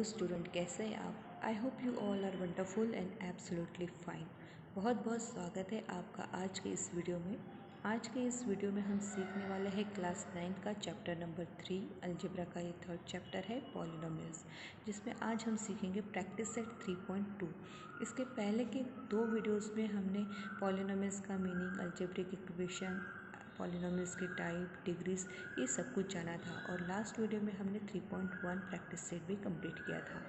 Student, कैसे हैं आप? I hope you all are wonderful and absolutely fine. बहुत बहुत स्वागत है आपका आज के इस वीडियो में। आज के इस वीडियो में हम सीखने वाले हैं क्लास 9 का चैप्टर नंबर 3 अलजेब्रा का। ये थर्ड चैप्टर है पॉलिनोमियल्स, जिसमें आज हम सीखेंगे प्रैक्टिस सेट 3.2। इसके पहले के 2 वीडियोस में हमने पॉलिनोमियल्स का मीनिंग, अलजेब्रिक इक्वेशन, पॉलिनोमियल्स के टाइप, डिग्रीज, ये सब कुछ जाना था। और लास्ट वीडियो में हमने 3.1 प्रैक्टिस सेट भी कंप्लीट किया था।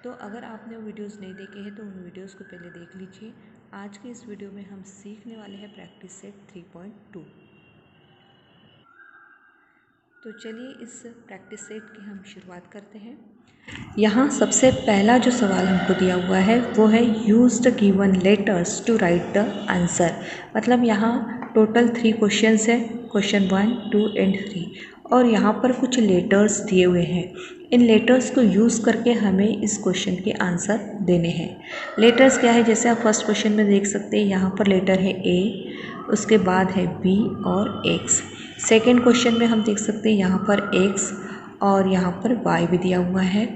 तो अगर आपने वो वीडियोस नहीं देखे हैं तो उन वीडियोस को पहले देख लीजिए। आज के इस वीडियो में हम सीखने वाले हैं प्रैक्टिस सेट 3.2। तो चलिए इस प्रैक्टिस सेट की हम शुरुआत करते हैं। यहाँ सबसे पहला जो सवाल हमको दिया हुआ है वो है use the given letters to write the answer. मतलब यहाँ टोटल 3 क्वेश्चंस है, क्वेश्चन 1, 2 एंड 3। और यहाँ पर कुछ लेटर्स दिए हुए हैं। इन लेटर्स को यूज़ करके हमें इस क्वेश्चन के आंसर देने हैं। लेटर्स क्या है, जैसे आप फर्स्ट क्वेश्चन में देख सकते हैं, यहाँ पर लेटर है ए, उसके बाद है बी और एक्स। सेकेंड क्वेश्चन में हम देख सकते हैं यहाँ पर एक्स और यहाँ पर वाई भी दिया हुआ है।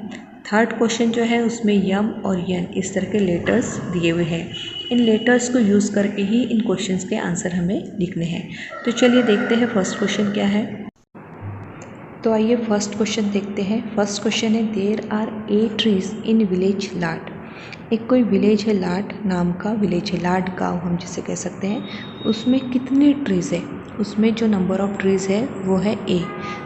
थर्ड क्वेश्चन जो है उसमें यम और यन इस तरह के लेटर्स दिए हुए हैं। इन लेटर्स को यूज़ करके ही इन क्वेश्चंस के आंसर हमें लिखने हैं। तो चलिए देखते हैं फर्स्ट क्वेश्चन क्या है। तो आइए फर्स्ट क्वेश्चन देखते हैं। फर्स्ट क्वेश्चन है there are 8 trees in village लाड। एक कोई विलेज है, लाड नाम का विलेज है, लाड गाँव हम जिसे कह सकते हैं। उसमें कितने ट्रीज़ है? उसमें जो नंबर ऑफ़ ट्रीज़ है वो है ए।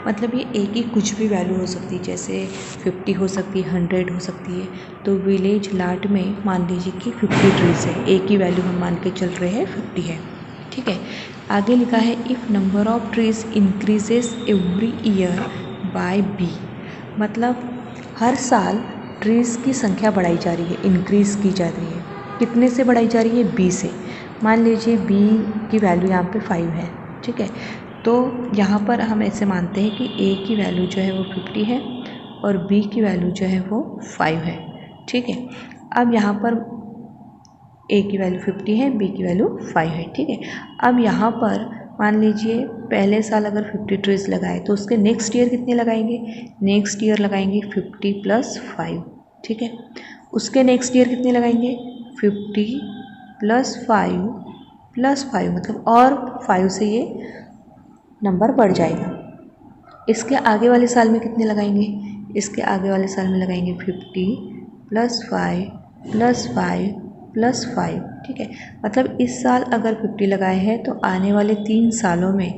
मतलब ये ए की कुछ भी वैल्यू हो सकती है, जैसे 50 हो सकती है, 100 हो सकती है। तो विलेज लाड में मान लीजिए कि 50 ट्रीज़ है, ए की वैल्यू हम मान के चल रहे हैं 50 है। ठीक है, आगे लिखा है if number of trees increases every year by B. मतलब हर साल ट्रीज़ की संख्या बढ़ाई जा रही है, इंक्रीज़ की जा रही है। कितने से बढ़ाई जा रही है? बी से। मान लीजिए बी की वैल्यू यहाँ पे 5 है। ठीक है, तो यहाँ पर हम ऐसे मानते हैं कि ए की वैल्यू जो है वो 50 है और बी की वैल्यू जो है वो 5 है। ठीक है, अब यहाँ पर ए की वैल्यू 50 है, बी की वैल्यू 5 है। ठीक है, अब यहाँ पर मान लीजिए पहले साल अगर 50 ट्रीज़ लगाए तो उसके नेक्स्ट ईयर कितने लगाएंगे? नेक्स्ट ईयर लगाएंगे 50 + 5। ठीक है, उसके नेक्स्ट ईयर कितने लगाएंगे? 50 + 5 मतलब और 5 से ये नंबर बढ़ जाएगा। इसके आगे वाले साल में कितने लगाएंगे? इसके आगे वाले साल में लगाएंगे 50 + 5 + 5 + 5। ठीक है, मतलब इस साल अगर 50 लगाए हैं तो आने वाले 3 सालों में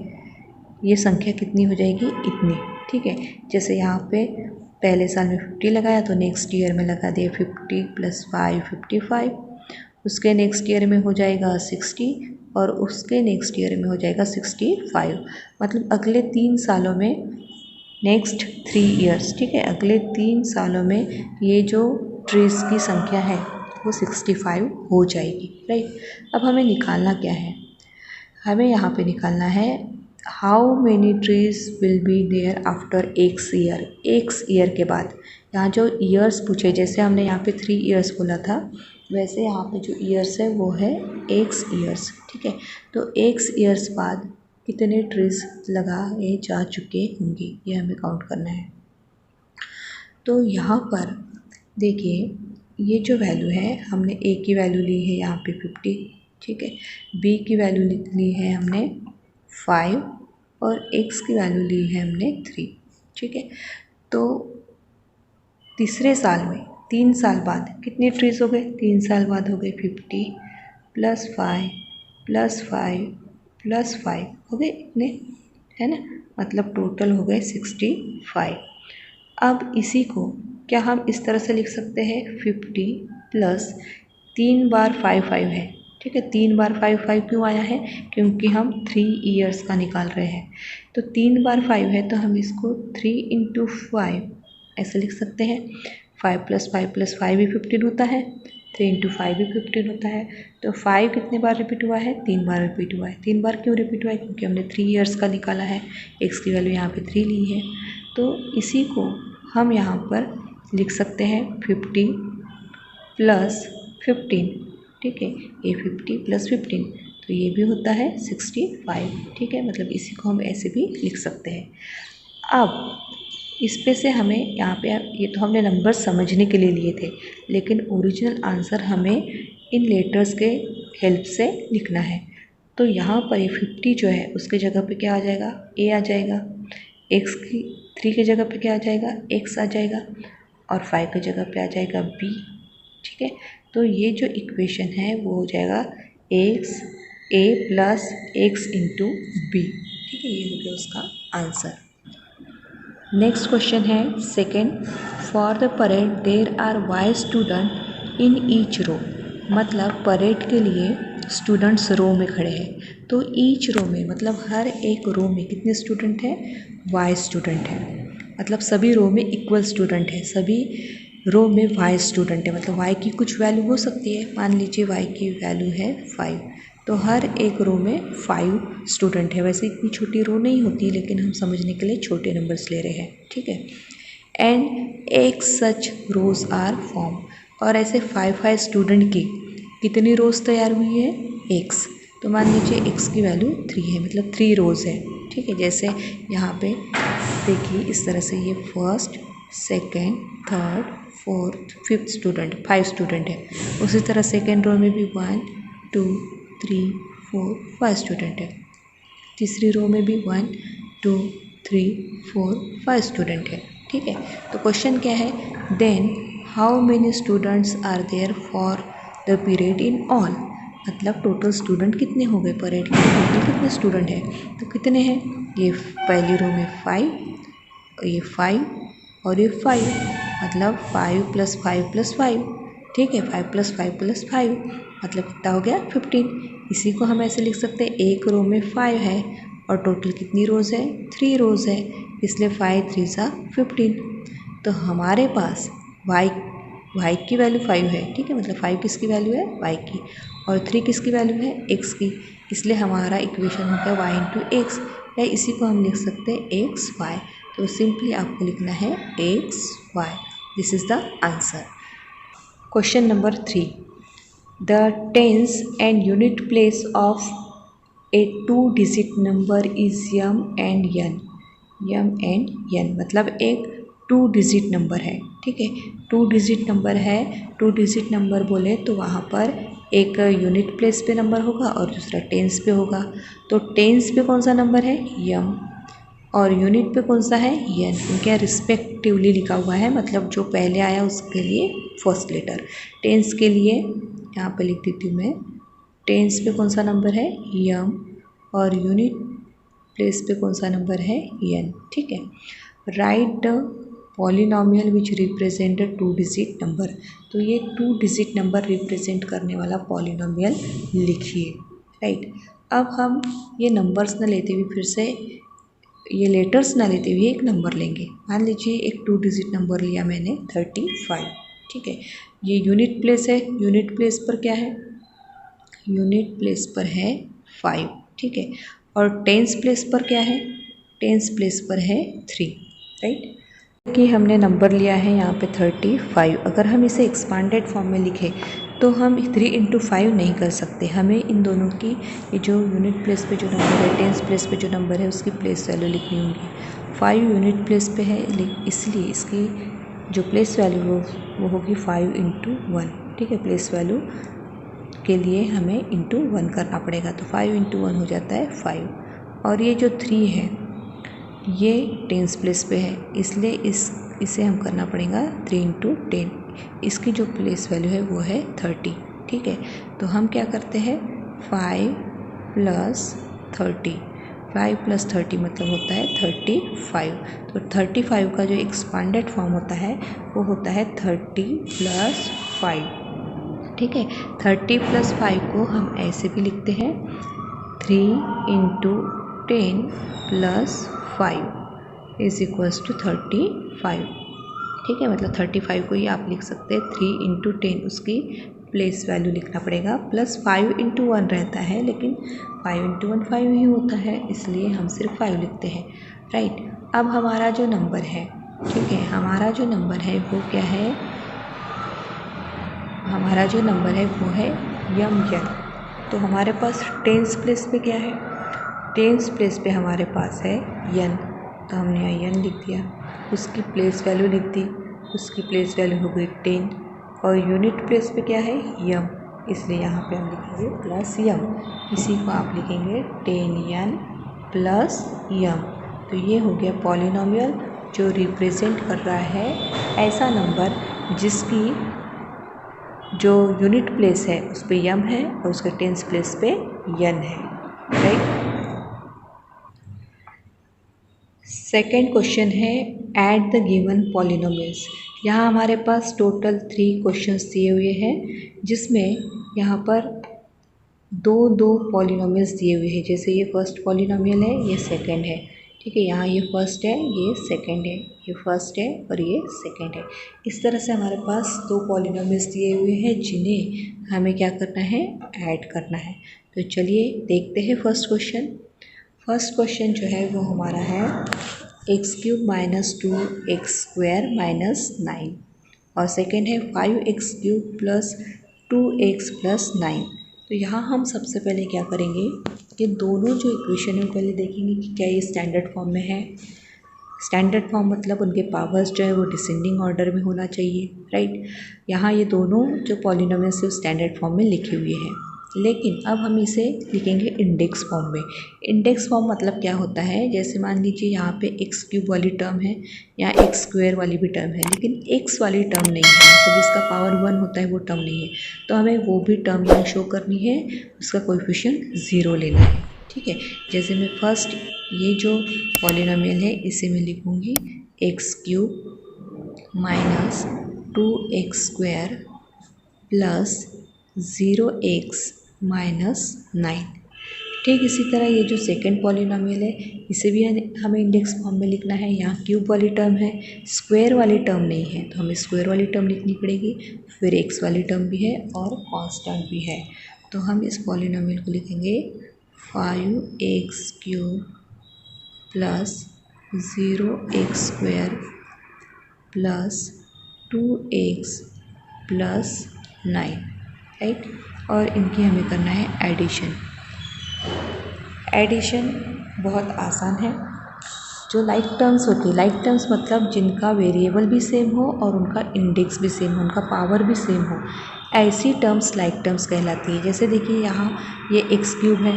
ये संख्या कितनी हो जाएगी? इतनी। ठीक है, जैसे यहाँ पे पहले साल में 50 लगाया तो नेक्स्ट ईयर में लगा दिया 50 + 5 55, उसके नेक्स्ट ईयर में हो जाएगा 60 और उसके नेक्स्ट ईयर में हो जाएगा 65। मतलब अगले 3 सालों में, नेक्स्ट 3 ईयर्स, ठीक है, अगले 3 सालों में ये जो ट्रीज़ की संख्या है वो 65 हो जाएगी। राइट, अब हमें निकालना क्या है? हमें यहाँ पे निकालना है how many trees will be there after X year. X year के बाद, यहाँ जो ईयर्स पूछे, जैसे हमने यहाँ पे 3 ईयर्स बोला था, वैसे यहाँ पे जो ईयर्स है वो है एक्स ईयर्स। ठीक है, तो एक्स ईयर्स बाद कितने ट्रीज़ लगाए जा चुके होंगे ये हमें काउंट करना है। तो यहाँ पर देखिए ये जो वैल्यू है, हमने ए की वैल्यू ली है यहाँ पे 50। ठीक है, बी की वैल्यू ली है हमने 5 और एक्स की वैल्यू ली है हमने 3। ठीक है, तो तीसरे साल में 3 साल बाद कितने ट्रीज़ हो गए? 3 साल बाद हो गए 50 + 5 + 5 + 5 हो गए इतने, है ना? मतलब टोटल हो गए 65। अब इसी को क्या हम इस तरह से लिख सकते हैं? 50 + 3 बार 5 5 है। ठीक है, 3 बार 5 5 क्यों आया है? क्योंकि हम 3 ईयर्स का निकाल रहे हैं। तो 3 बार 5 है तो हम इसको 3 × 5 ऐसे लिख सकते हैं। 5 + 5 + 5 भी 15 होता है, 3 × 5 भी 15 होता है। तो 5 कितने बार रिपीट हुआ है? 3 बार रिपीट हुआ है। 3 बार क्यों रिपीट हुआ है? क्योंकि हमने 3 ईयर्स का निकाला है, एक्स की वैल्यू यहाँ पे 3 ली है। तो इसी को हम यहाँ पर लिख सकते हैं 50 + 15। ठीक है, ये 50 + 15 तो ये भी होता है 65। ठीक है, मतलब इसी को हम ऐसे भी लिख सकते हैं। अब इस पे से हमें यहाँ पे, ये तो हमने नंबर समझने के लिए लिए थे, लेकिन ओरिजिनल आंसर हमें इन लेटर्स के हेल्प से लिखना है। तो यहाँ पर ये 50 जो है उसके जगह पे क्या आ जाएगा, ए आ जाएगा। एक्स की 3 की जगह पे क्या आ जाएगा, एक्स आ जाएगा। और 5 की जगह पे आ जाएगा बी। ठीक है, तो ये जो इक्वेशन है वो हो जाएगा X A plus X into B. ठीक है, ये हो गया उसका आंसर। नेक्स्ट क्वेश्चन है second, for the parade there are Y student in each row. मतलब परेड के लिए स्टूडेंट्स रो में खड़े हैं, तो ईच रो में मतलब हर एक रो में कितने स्टूडेंट हैं, वाई स्टूडेंट हैं। मतलब सभी रो में इक्वल स्टूडेंट है, सभी रो में वाई स्टूडेंट है। मतलब वाई की कुछ वैल्यू हो सकती है, मान लीजिए वाई की वैल्यू है 5, तो हर एक रो में 5 स्टूडेंट है। वैसे इतनी छोटी रो नहीं होती, लेकिन हम समझने के लिए छोटे नंबर्स ले रहे हैं। ठीक है, एंड एक सच रोज आर फॉर्म। और ऐसे 5 स्टूडेंट की कितनी रोज तैयार हुई है, एक्स। तो मान लीजिए एक्स की वैल्यू 3 है, मतलब 3 रोज है। ठीक है, जैसे यहाँ पे देखिए इस तरह से ये first, second, third, fourth, fifth student, 5 student है। उसी तरह सेकेंड रो में भी 1 2 3 4 5 स्टूडेंट है। तीसरी रो में भी 1 2 3 4 5 स्टूडेंट है। ठीक है, तो क्वेश्चन क्या है, then how many students are there for the period in all. मतलब टोटल स्टूडेंट कितने हो गए, परेड के टोटल कितने स्टूडेंट हैं, तो कितने हैं, ये पहली रो में 5, ये 5 और ये 5, मतलब 5 + 5 + 5। ठीक है, 5 + 5 + 5 मतलब कितना हो गया, 15। इसी को हम ऐसे लिख सकते हैं, एक रो में 5 है और टोटल कितनी रोज़ है, 3 रोज़ है, इसलिए 5 3 = 15। तो हमारे पास y की वैल्यू 5 है। ठीक है, मतलब 5 किसकी वैल्यू है, y की, और 3 किसकी वैल्यू है, x की। इसलिए हमारा इक्वेशन हो गया y × x, या इसी को हम लिख सकते हैं एक्स वाई। तो सिंपली आपको लिखना है X Y. This is the answer. Question number 3, the tens and unit place of a 2 digit number is m and n। m and n मतलब एक 2 डिजिट नंबर है। ठीक है, 2 डिजिट नंबर है। 2 डिजिट नंबर बोले तो वहाँ पर एक यूनिट प्लेस पे नंबर होगा और दूसरा टेंस पे होगा। तो टेंस पे कौन सा नंबर है, m, और यूनिट पे कौन सा है, n। उनके रिस्पेक्टिवली लिखा हुआ है, मतलब जो पहले आया उसके लिए फर्स्ट लेटर। टेंस के लिए यहाँ पे लिख देती हूँ मैं, टेंस पे कौन सा नंबर है, m, और यूनिट प्लेस पे कौन सा नंबर है, n। ठीक है, right the polynomial which represent 2 digit number. तो ये 2 डिजिट नंबर रिप्रेजेंट करने वाला पॉलिनॉमियल लिखिए। राइट, अब हम ये नंबर्स ना लेते हुए, फिर से ये लेटर्स ना लेते हुए एक नंबर लेंगे। मान लीजिए एक 2 डिजिट नंबर लिया मैंने 35। ठीक है, ये यूनिट प्लेस है, यूनिट प्लेस पर क्या है, यूनिट प्लेस पर है 5। ठीक है, और टेंस प्लेस पर क्या है, टेंस प्लेस पर है 3। राइट, कि हमने नंबर लिया है यहाँ पे 35। अगर हम इसे एक्सपांडेड फॉर्म में लिखें तो हम 3 × 5 नहीं कर सकते। हमें इन दोनों की, ये जो यूनिट प्लेस पे जो नंबर है, टेंस प्लेस पे जो नंबर है, उसकी प्लेस वैल्यू लिखनी होगी। 5 यूनिट प्लेस पे है, इसलिए इसकी जो प्लेस वैल्यू वो होगी 5 × 1। ठीक है, प्लेस वैल्यू के लिए हमें × 1 करना पड़ेगा, तो 5 × 1 हो जाता है 5। और ये जो 3 है ये टेंस प्लेस पे है, इसलिए इसे हम करना पड़ेगा 3 × 10। इसकी जो प्लेस वैल्यू है वो है 30। ठीक है, तो हम क्या करते हैं, 5 + 30, 5 + 30 मतलब होता है 35। तो 35 का जो एक्सपांडेड फॉर्म होता है वो होता है 30 + 5। ठीक है, 30 + 5 को हम ऐसे भी लिखते हैं 3 × 10 + 5 = 35। ठीक है, मतलब 35 को ही आप लिख सकते हैं 3 × 10, उसकी प्लेस वैल्यू लिखना पड़ेगा, प्लस 5 × 1 रहता है, लेकिन 5 × 1 5 ही होता है, इसलिए हम सिर्फ 5 लिखते हैं। राइट, अब हमारा जो नंबर है, ठीक है, हमारा जो नंबर है वो क्या है, हमारा जो नंबर है वो है m। तो हमारे पास टेंस प्लेस पे क्या है, टेंस प्लेस पे हमारे पास है n, तो हमने यहाँ n लिख दिया। उसकी प्लेस वैल्यू लिख दी, उसकी प्लेस वैल्यू हो गई 10 और यूनिट प्लेस पे क्या है यम, इसलिए यहाँ पे हम लिखेंगे प्लस यम। इसी को आप लिखेंगे 10n प्लस यम। तो ये हो गया पॉलिनोमियल जो रिप्रेजेंट कर रहा है ऐसा नंबर जिसकी जो यूनिट प्लेस है उस पर यम है और उसके टेंस प्लेस पे यन है, राइट। सेकेंड क्वेश्चन है ऐड द गिवन पॉलिनोमियल्स। यहाँ हमारे पास टोटल 3 क्वेश्चंस दिए हुए हैं जिसमें यहाँ पर दो पॉलिनोमियल्स दिए हुए हैं। जैसे ये फर्स्ट पॉलिनोमियल है, ये सेकंड है, ठीक है। यहाँ ये फर्स्ट है, ये सेकंड है, ये फर्स्ट है और ये सेकंड है। इस तरह से हमारे पास 2 पॉलिनोमियल्स दिए हुए हैं जिन्हें हमें क्या करना है, ऐड करना है। तो चलिए देखते हैं फर्स्ट क्वेश्चन। फर्स्ट क्वेश्चन जो है वो हमारा है x³ माइनस 2x² माइनस 9 और सेकेंड है 5x³ प्लस 2x प्लस 9। तो यहाँ हम सबसे पहले क्या करेंगे, ये दोनों जो इक्वेशन है पहले देखेंगे कि क्या ये स्टैंडर्ड फॉर्म में है। स्टैंडर्ड फॉर्म मतलब उनके पावर्स जो है वो डिसेंडिंग ऑर्डर में होना चाहिए, राइट। यहाँ ये दोनों जो पॉलिनोमियल्स है स्टैंडर्ड फॉर्म में लिखे हुए हैं, लेकिन अब हम इसे लिखेंगे इंडेक्स फॉर्म में। इंडेक्स फॉर्म मतलब क्या होता है, जैसे मान लीजिए यहाँ पे x³ वाली टर्म है, यहाँ x² वाली भी टर्म है, लेकिन x वाली टर्म नहीं है, तो जिसका पावर 1 होता है वो टर्म नहीं है, तो हमें वो भी टर्म यहाँ शो करनी है, उसका कोएफिशिएंट 0 लेना है, ठीक है। जैसे मैं फर्स्ट ये जो पॉलिनोमियल है इसे मैं लिखूँगी x³ minus 2x² plus 0x minus 9। ठीक इसी तरह ये जो सेकेंड पॉलिनोमियल है इसे भी हमें इंडेक्स फॉर्म में लिखना है। यहाँ क्यूब वाली टर्म है, स्क्वायर वाली टर्म नहीं है, तो हमें स्क्वायर वाली टर्म लिखनी पड़ेगी, फिर एक्स वाली टर्म भी है और कांस्टेंट भी है। तो हम इस पॉलिनोमियल को लिखेंगे 5x³ plus 0x² plus 2x plus 9, right. और इनकी हमें करना है एडिशन। एडिशन बहुत आसान है। जो लाइक टर्म्स होती है, लाइक टर्म्स मतलब जिनका वेरिएबल भी सेम हो और उनका इंडेक्स भी सेम हो, उनका पावर भी सेम हो, ऐसी टर्म्स लाइक टर्म्स कहलाती है। जैसे देखिए यहाँ ये x³ है,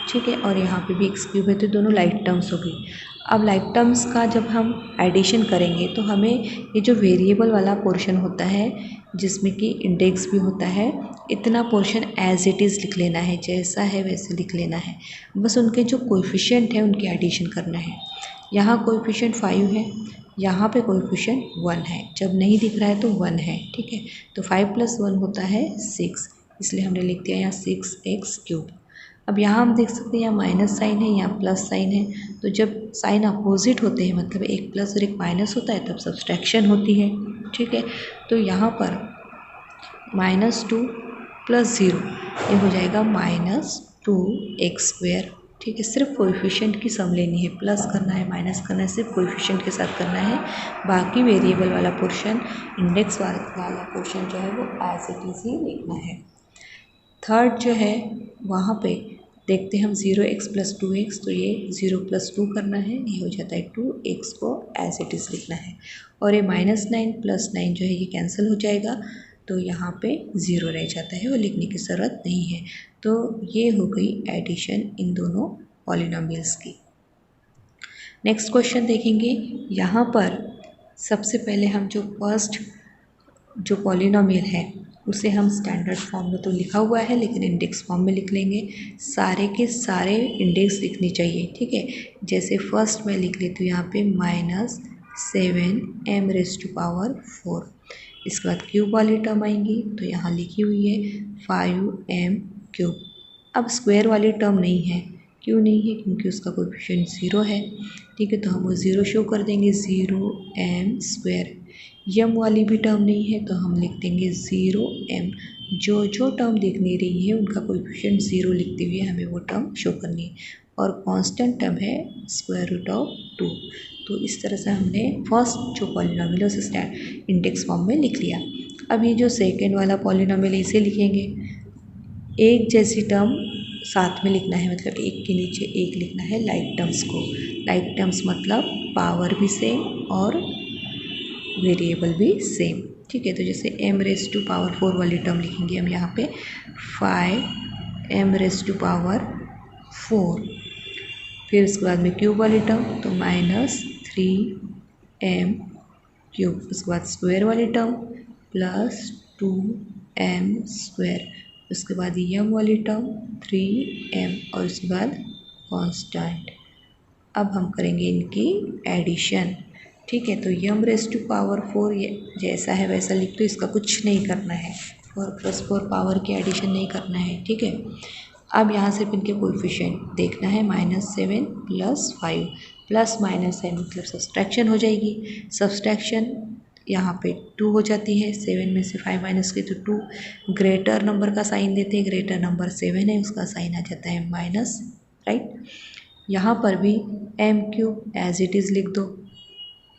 ठीक है, और यहाँ पे भी x³ है, तो दोनों लाइक टर्म्स हो गई। अब लाइक टर्म्स का जब हम एडिशन करेंगे तो हमें ये जो वेरिएबल वाला पोर्शन होता है जिसमें कि इंडेक्स भी होता है, इतना पोर्शन एज इट इज़ लिख लेना है, जैसा है वैसे लिख लेना है। बस उनके जो कोएफिशिएंट है उनकी एडिशन करना है। यहाँ कोएफिशिएंट 5 है, यहाँ पे कोएफिशिएंट 1 है, जब नहीं दिख रहा है तो 1 है, ठीक है। तो 5 + 1 होता है 6, इसलिए हमने लिख दिया यहाँ 6x³। अब यहाँ हम देख सकते हैं यहाँ माइनस साइन है, यहाँ प्लस साइन है, तो जब साइन अपोजिट होते हैं मतलब एक प्लस और एक माइनस होता है तब सब्सट्रैक्शन होती है, ठीक है। तो यहाँ पर -2 + 0 ये हो जाएगा -2x², ठीक है। सिर्फ कोएफिशिएंट की सम लेनी है, प्लस करना है माइनस करना है, सिर्फ कोएफिशिएंट के साथ करना है। बाकी वेरिएबल वाला पोर्शन, इंडेक्स वाला पोर्शन जो है वो एज इट इज़ ही लिखना है। थर्ड जो है वहाँ पे देखते हैं हम 0x + 2x, तो ये 0 + 2 करना है, ये हो जाता है 2x को एज इट इज़ लिखना है। और ये -9 + 9 जो है ये कैंसिल हो जाएगा, तो यहाँ पे 0 रह जाता है और लिखने की ज़रूरत नहीं है। तो ये हो गई एडिशन इन दोनों पॉलिनोमियल्स की। नेक्स्ट क्वेश्चन देखेंगे। यहाँ पर सबसे पहले हम जो फर्स्ट जो पॉलिनोमियल है उसे हम स्टैंडर्ड फॉर्म में तो लिखा हुआ है लेकिन इंडेक्स फॉर्म में लिख लेंगे। सारे के सारे इंडेक्स लिखनी चाहिए, ठीक है। जैसे फर्स्ट मैं लिख लेती हूँ यहाँ पे -7m⁴। इसके बाद क्यूब वाली टर्म आएंगी तो यहाँ लिखी हुई है 5m³। अब स्क्वायर वाली टर्म नहीं है, क्यों नहीं है, क्योंकि उसका कोएफिशिएंट 0 है, ठीक है। तो हम वो 0 शो कर देंगे, 0m²। यम वाली भी टर्म नहीं है तो हम लिख देंगे 0m। जो टर्म दिख नहीं रही है उनका कोएफिशिएंट 0 लिखते हुए हमें वो टर्म शो करनी है। और कांस्टेंट टर्म है √2। तो इस तरह से हमने फर्स्ट जो पॉलिनोमियल उसे इंडेक्स फॉर्म में लिख लिया। अब ये जो सेकेंड वाला पॉलिनोमियल इसे लिखेंगे। एक जैसी टर्म साथ में लिखना है, मतलब एक के नीचे एक लिखना है लाइक टर्म्स को। लाइक टर्म्स मतलब पावर भी सेम और वेरिएबल भी सेम, ठीक है। तो जैसे m⁴ वाली टर्म लिखेंगे हम यहाँ पे 5m⁴, फिर उसके बाद में क्यूब वाली टर्म तो -3m³, उसके बाद स्क्वायर वाली टर्म +2m², उसके बाद m वाली टर्म 3m और उसके बाद कांस्टेंट। अब हम करेंगे इनकी एडिशन, ठीक है। तो m⁴ ये जैसा है वैसा लिख दो, इसका कुछ नहीं करना है, 4+4 पावर की एडिशन नहीं करना है, ठीक है। अब यहाँ सिर्फ इनके कोएफिशिएंट देखना है, -7 + 5 प्लस माइनस है मतलब सब्सट्रैक्शन हो जाएगी। सब्सट्रैक्शन यहाँ पे 2 हो जाती है, 7 में से 5 माइनस की तो 2, ग्रेटर नंबर का साइन देते हैं, ग्रेटर नंबर 7 है उसका साइन आ जाता है माइनस, राइट। यहाँ पर भी m³ एज इट इज़ लिख दो,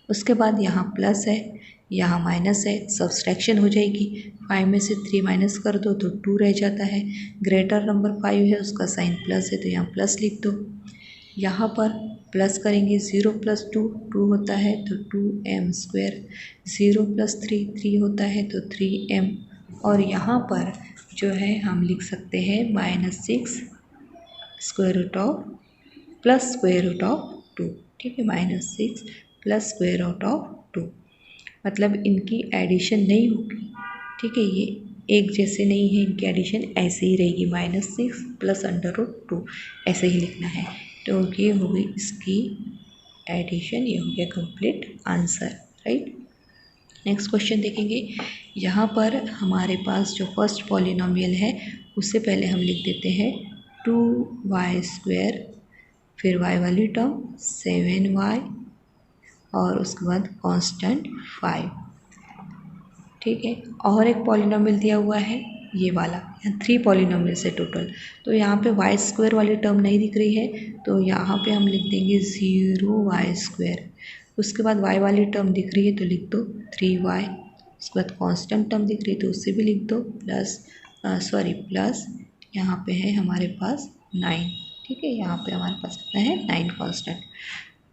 उसके बाद यहाँ प्लस है यहाँ माइनस है, सब्सट्रैक्शन हो जाएगी, 5 में से 3 माइनस कर दो तो 2 रह जाता है, ग्रेटर नंबर 5 है उसका साइन प्लस है तो यहाँ प्लस लिख दो। यहाँ पर प्लस करेंगे 0 + 2 2 होता है तो 2m², 0 + 3 3 होता है तो 3m, और यहाँ पर जो है हम लिख सकते हैं -6 √2 ठीक है, -6 √2, मतलब इनकी एडिशन नहीं होगी, ठीक है। ये एक जैसे नहीं है, इनकी एडिशन ऐसे ही रहेगी, -6 +√2 ऐसे ही लिखना है। तो ये हो गई इसकी एडिशन, ये हो गया complete answer, right. Next question देखेंगे। यहाँ पर हमारे पास जो फर्स्ट पॉलिनोमियल है उससे पहले हम लिख देते हैं 2y², फिर y वाली टर्म 7y और उसके बाद कांस्टेंट 5, ठीक है। और एक पॉलिनोमियल दिया हुआ है ये वाला, यहाँ 3 पॉलिनोमियल्स है टोटल, तो यहाँ पे y² वाली टर्म नहीं दिख रही है तो यहाँ पे हम लिख देंगे 0y², उसके बाद y वाली टर्म दिख रही है तो लिख दो 3y, उसके बाद कांस्टेंट टर्म दिख रही है तो उससे भी लिख दो प्लस यहाँ पे है हमारे पास 9, ठीक है। यहाँ पे हमारे पास कितना है 9 कांस्टेंट।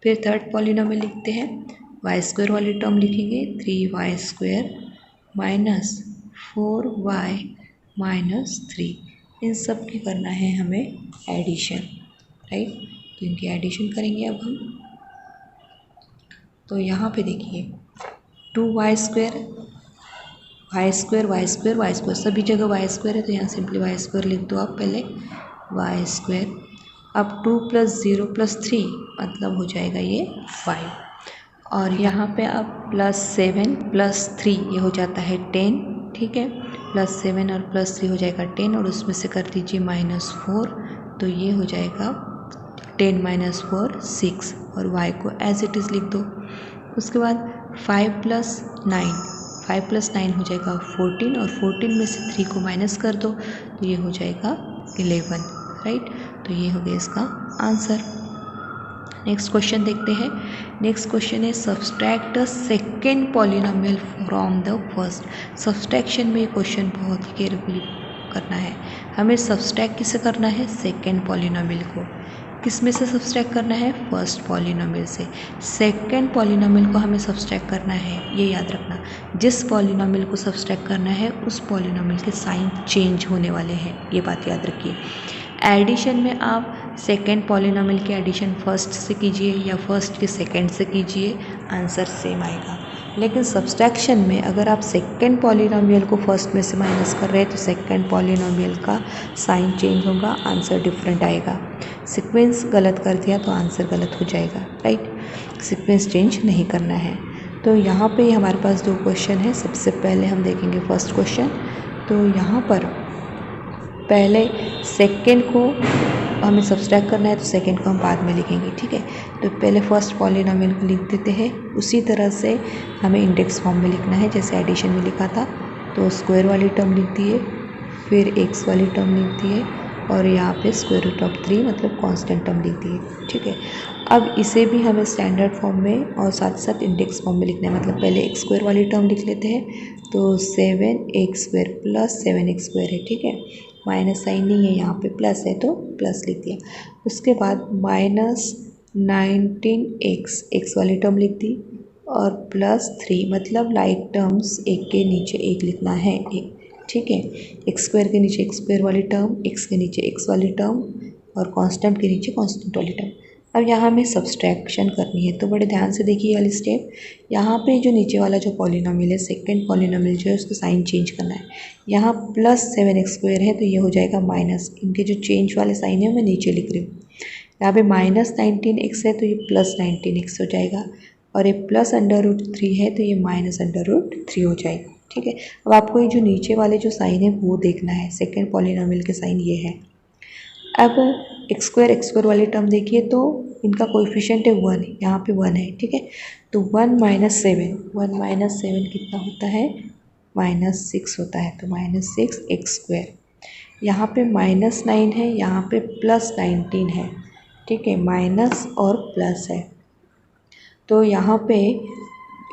फिर थर्ड पॉलिनोमियल लिखते हैं, y² वाली टर्म लिखेंगे 3y² -4y -3, इन सब की करना है हमें एडिशन, राइट। तो इनकी एडिशन करेंगे अब हम। तो यहाँ पे देखिए 2y² y² सभी जगह y² है तो यहाँ सिंपली y² लिख दो आप पहले, y²। अब 2 + 0 + 3 मतलब हो जाएगा ये 5, और यहाँ पे अब +7 + 3 ये हो जाता है 10, ठीक है। +7 और +3 हो जाएगा 10 और उसमें से कर दीजिए -4 तो ये हो जाएगा 10 - 4 6, और y को एज इट इज़ लिख दो। उसके बाद 5 + 9 हो जाएगा 14, और 14 में से 3 को माइनस कर दो तो ये हो जाएगा 11, राइट। तो ये हो गया इसका आंसर। नेक्स्ट क्वेश्चन देखते हैं। नेक्स्ट क्वेश्चन है subtract the second polynomial from the first. Subtraction में ये क्वेश्चन बहुत ही केयरफुली करना है। हमें सब्सट्रैक्ट किसे करना है, सेकेंड पॉलिनोमियल को। किस में से सब्सट्रैक्ट करना है, फर्स्ट पॉलिनोमियल से। सेकेंड पॉलिनोमियल को हमें सब्सट्रैक्ट करना है, ये याद रखना। जिस पॉलिनोमियल को सब्सट्रैक्ट करना है उस पॉलिनोमियल के साइन चेंज होने वाले हैं, ये बात याद रखिए। एडिशन में आप सेकेंड पॉलिनोमियल की एडिशन फर्स्ट से कीजिए या फर्स्ट के सेकेंड से कीजिए, आंसर सेम आएगा। लेकिन सब्सट्रैक्शन में अगर आप सेकेंड पॉलिनोमियल को फर्स्ट में से माइनस कर रहे हैं तो सेकेंड पॉलिनोमियल का साइन चेंज होगा, आंसर डिफरेंट आएगा। सीक्वेंस गलत कर दिया तो आंसर गलत हो जाएगा, राइट। सीक्वेंस चेंज नहीं करना है। तो यहाँ पे हमारे पास 2 क्वेश्चन है। सबसे पहले हम देखेंगे फर्स्ट क्वेश्चन। तो यहाँ पर पहले सेकेंड को हमें सब्सट्रैक्ट करना है तो सेकेंड को हम बाद में लिखेंगे, ठीक है। तो पहले फर्स्ट पॉलिनोमियल को लिख देते हैं, उसी तरह से हमें इंडेक्स फॉर्म में लिखना है जैसे एडिशन में लिखा था। तो स्क्वायर वाली टर्म लिख दिए, फिर एक्स वाली टर्म लिख दिए, और यहाँ पे √3 मतलब कांस्टेंट टर्म लिख दिए, ठीक है। अब इसे भी हमें स्टैंडर्ड फॉर्म में और साथ साथ इंडेक्स फॉर्म में लिखना है। मतलब पहले x² वाली टर्म लिख लेते हैं, तो 7x² + 7x² है, ठीक है। माइनस साइन नहीं है, यहाँ पे प्लस है तो प्लस लिख दिया। उसके बाद -19x, एक्स वाली टर्म लिख दी, और +3 मतलब लाइक टर्म्स एक के नीचे एक लिखना है, एक, ठीक है। एक्स स्क्वायर के नीचे एक्स स्क्वायर वाली टर्म, एक्स के नीचे एक्स वाली टर्म, और कांस्टेंट के नीचे कांस्टेंट वाली टर्म। अब यहाँ हमें सब्सट्रैक्शन करनी है, तो बड़े ध्यान से देखिए वाली स्टेप। यहाँ पे जो नीचे वाला जो पॉलिनोमियल है, सेकंड पॉलिनोमियल जो है, उसका साइन चेंज करना है। यहाँ +7x² है तो ये हो जाएगा माइनस, इनके जो चेंज वाले साइन है मैं नीचे लिख रही हूँ। यहाँ पे -19x है तो ये +19x हो जाएगा, और ये +√3 है तो ये -√3 हो जाएगा, ठीक है। अब आपको ये जो नीचे वाले जो साइन है वो देखना है, सेकंड पॉलिनोमियल के साइन ये है। अब x² वाली टर्म देखिए तो इनका कोएफिशिएंट है 1, यहाँ पे 1 है, ठीक है। तो 1 - 7 कितना होता है, -6 होता है, तो -6x²। यहाँ पे -9 है, यहाँ पे +19 है, ठीक है, माइनस और प्लस है। तो यहाँ पे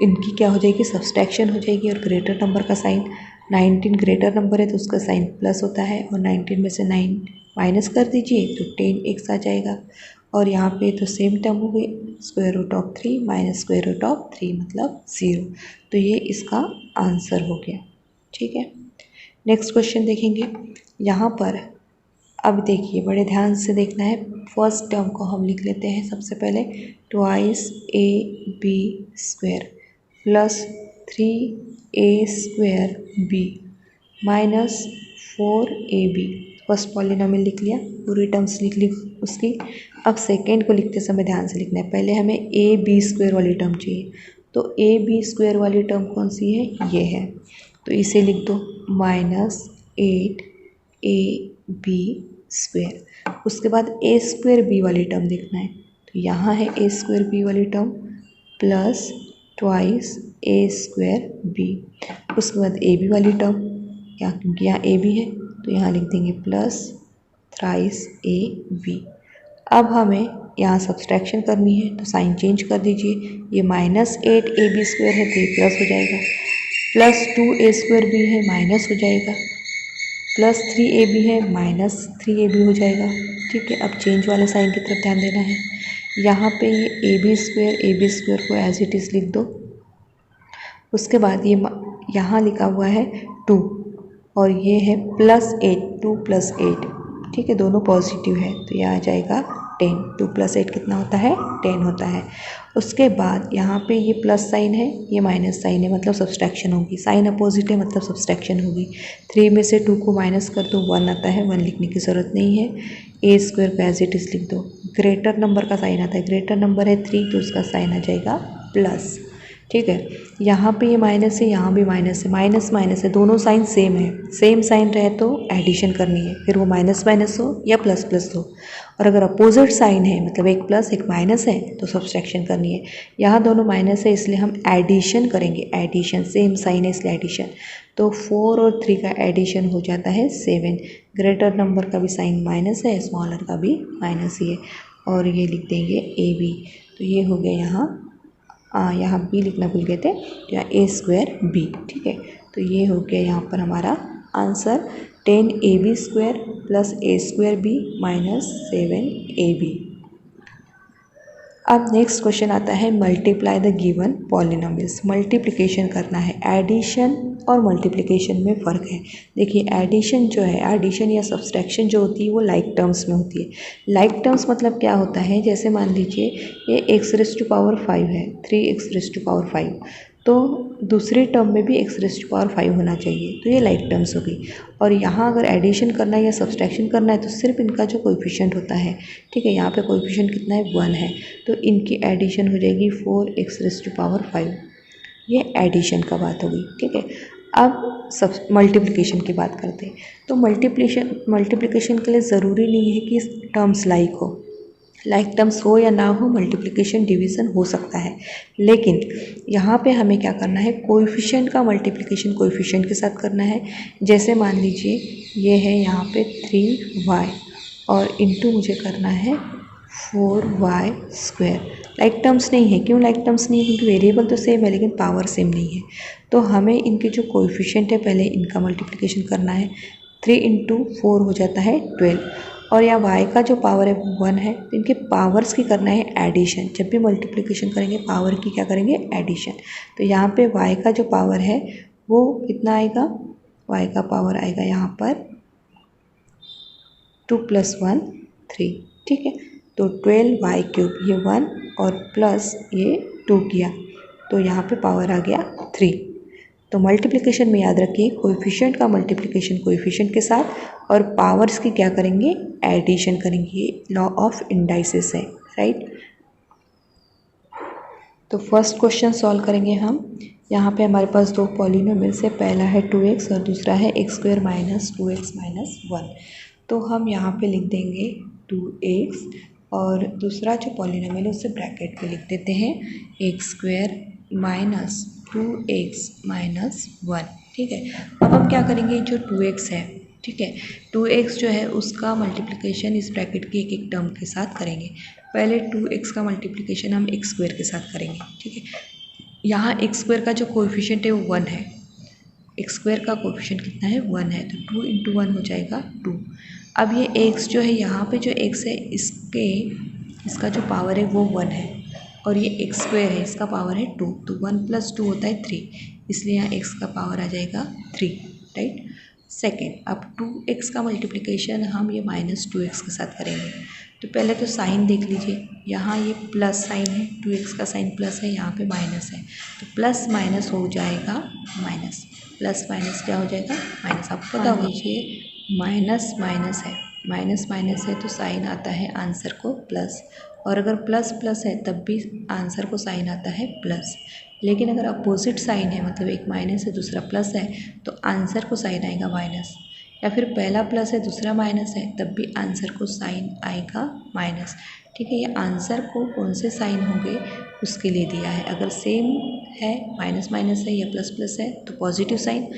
इनकी क्या हो जाएगी, सब्सट्रैक्शन हो जाएगी, और ग्रेटर नंबर का साइन, 19 ग्रेटर नंबर है तो उसका साइन प्लस होता है, और 19 में से 9 माइनस कर दीजिए तो 10x आ जाएगा। और यहाँ पे तो सेम टर्म हो गई, √3 - √3 मतलब 0। तो ये इसका आंसर हो गया, ठीक है। नेक्स्ट क्वेश्चन देखेंगे। यहाँ पर अब देखिए बड़े ध्यान से देखना है, फर्स्ट टर्म को हम लिख लेते हैं सबसे पहले, 2ab² + 3a²b -4ab। First polynomial लिख लिया, पूरी टर्म्स लिख ली उसकी। अब सेकेंड को लिखते समय ध्यान से लिखना है, पहले हमें ab² वाली टर्म चाहिए, तो ab² वाली टर्म कौन सी है, ये है, तो इसे लिख दो -8ab²। उसके बाद a²b वाली टर्म देखना है, तो यहाँ है a²b वाली टर्म + 2a²b। उसके बाद ab वाली टर्म, यहाँ क्योंकि यहाँ ab है तो यहाँ लिख देंगे +3ab। अब हमें यहाँ सब्सट्रैक्शन करनी है तो साइन चेंज कर दीजिए, ये -8ab² है तो ये प्लस हो जाएगा, +2a²b है माइनस हो जाएगा, +3ab है -3ab हो जाएगा, ठीक है। अब चेंज वाले साइन की तरफ ध्यान देना है। यहाँ पे ये ab² को एज इट इज़ लिख दो। उसके बाद ये यहाँ लिखा हुआ है 2, और ये है +8, 2 + 8, ठीक है, दोनों पॉजिटिव है तो यह आ जाएगा 10। 2 + 8 कितना होता है, 10 होता है। उसके बाद यहाँ पे ये प्लस साइन है, ये माइनस साइन है, मतलब सब्सट्रैक्शन होगी, साइन अपोजिट है मतलब सब्सट्रैक्शन होगी। 3 में से 2 को माइनस कर दो, 1 आता है, 1 लिखने की ज़रूरत नहीं है। a² को एज इट इज़ लिख दो। ग्रेटर नंबर का साइन आता है, ग्रेटर नंबर है 3 तो उसका साइन आ जाएगा प्लस, ठीक है। यहाँ पे ये माइनस है, यहाँ भी माइनस है, माइनस माइनस है, दोनों साइन सेम है, सेम साइन रहे तो एडिशन करनी है, फिर वो माइनस माइनस हो या प्लस प्लस हो। और अगर अपोजिट साइन है, मतलब एक प्लस एक माइनस है, तो सब्सट्रैक्शन करनी है। यहाँ दोनों माइनस है इसलिए हम एडिशन करेंगे, एडिशन, सेम साइन है इसलिए एडिशन। तो 4 और 3 का एडिशन हो जाता है 7। ग्रेटर नंबर का भी साइन माइनस है, स्मॉलर का भी माइनस ही है, और ये लिख देंगे AB। तो ये हो गया यहाँ b लिखना भूल गए थे, या a²b, ठीक है। तो ये हो गया यहाँ पर हमारा आंसर 10ab² + a²b -7ab। अब नेक्स्ट क्वेश्चन आता है, multiply the given polynomials. Multiplication करना है, एडिशन और मल्टीप्लिकेशन में फ़र्क है। देखिए एडिशन जो है, एडिशन या सब्सट्रैक्शन जो होती है वो लाइक टर्म्स में होती है। लाइक टर्म्स मतलब क्या होता है, जैसे मान लीजिए ये x⁵ है, 3x⁵, तो दूसरी टर्म में भी x⁵ होना चाहिए, तो ये लाइक टर्म्स हो गई। और यहाँ अगर एडिशन करना है या सब्सट्रैक्शन करना है तो सिर्फ इनका जो कोएफिशिएंट होता है, ठीक है, यहाँ पे कोएफिशिएंट कितना है, 1 है, तो इनकी एडिशन हो जाएगी 4x⁵। ये एडिशन का बात होगी, ठीक है। अब सब मल्टीप्लिकेशन की बात करते हैं, तो मल्टीप्लिकेशन के लिए ज़रूरी नहीं है कि टर्म्स लाइक हो, लाइक टर्म्स हो या ना हो, मल्टीप्लिकेशन डिवीज़न हो सकता है। लेकिन यहाँ पे हमें क्या करना है, कोएफिशिएंट का मल्टीप्लिकेशन कोएफिशिएंट के साथ करना है। जैसे मान लीजिए ये है यहाँ पे 3y, और इनटू मुझे करना है 4y²। लाइक टर्म्स नहीं है, क्यों लाइक टर्म्स नहीं है, क्योंकि वेरिएबल तो सेम है लेकिन पावर सेम नहीं है। तो हमें इनके जो कोएफिशिएंट है पहले इनका मल्टीप्लिकेशन करना है। 3 इंटू 4 हो जाता है 12, और यहाँ y का जो पावर है वो 1 है। तो इनके पावर्स की करना है एडिशन। जब भी मल्टीप्लिकेशन करेंगे पावर की क्या करेंगे, एडिशन। तो यहाँ पे y का जो पावर है वो कितना आएगा, y का पावर आएगा यहाँ पर 2 + 1 3, ठीक है। तो 12y³ ये 1 और प्लस ये 2 किया, तो यहाँ पे पावर आ गया 3। तो मल्टीप्लिकेशन में याद रखिए कोएफिशिएंट का मल्टीप्लिकेशन कोएफिशिएंट के साथ और पावर्स की क्या करेंगे, एडिशन करेंगे। लॉ ऑफ इंडाइसिस है, राइट। तो फर्स्ट क्वेश्चन सॉल्व करेंगे हम। यहाँ पे हमारे पास दो पॉलिनोमियल्स है, पहला है 2x और दूसरा है x² - 2x - 1। तो हम यहाँ पे लिख देंगे 2x और दूसरा जो पॉलिनोमियल है उसे ब्रैकेट में लिख देते हैं x² - 2x - 1, ठीक है। अब हम क्या करेंगे, जो 2x है, ठीक है, 2x जो है उसका मल्टीप्लिकेशन इस ब्रैकेट की एक एक टर्म के साथ करेंगे। पहले 2x का मल्टीप्लिकेशन हम x² के साथ करेंगे, ठीक है। यहाँ x² का जो कोएफिशिएंट है वो 1 है, x² का कोएफिशिएंट कितना है, 1 है। तो 2 × 1 हो जाएगा 2। अब ये x जो है, यहाँ पे जो x है इसका जो पावर है वो 1 है और ये x² है, इसका पावर है 2। तो 1 + 2 होता है 3, इसलिए यहाँ x का पावर आ जाएगा 3, राइट। सेकेंड, अब 2x का मल्टीप्लिकेशन हम ये -2x के साथ करेंगे। तो पहले तो साइन देख लीजिए, यहाँ ये प्लस साइन है, 2x का साइन प्लस है, यहाँ पे माइनस है, तो प्लस माइनस हो जाएगा माइनस, प्लस माइनस क्या हो जाएगा, माइनस। आपको पता होगा ये माइनस माइनस है, माइनस माइनस है तो साइन आता है आंसर को प्लस, और अगर प्लस प्लस है तब भी आंसर को साइन आता है प्लस। लेकिन अगर अपोजिट साइन है, मतलब एक माइनस है दूसरा प्लस है, तो आंसर को साइन आएगा माइनस, या फिर पहला प्लस है दूसरा माइनस है तब भी आंसर को साइन आएगा माइनस, ठीक है। ये आंसर को कौन से साइन होंगे उसके लिए दिया है। अगर सेम है, माइनस माइनस है या प्लस प्लस है तो पॉजिटिव साइन,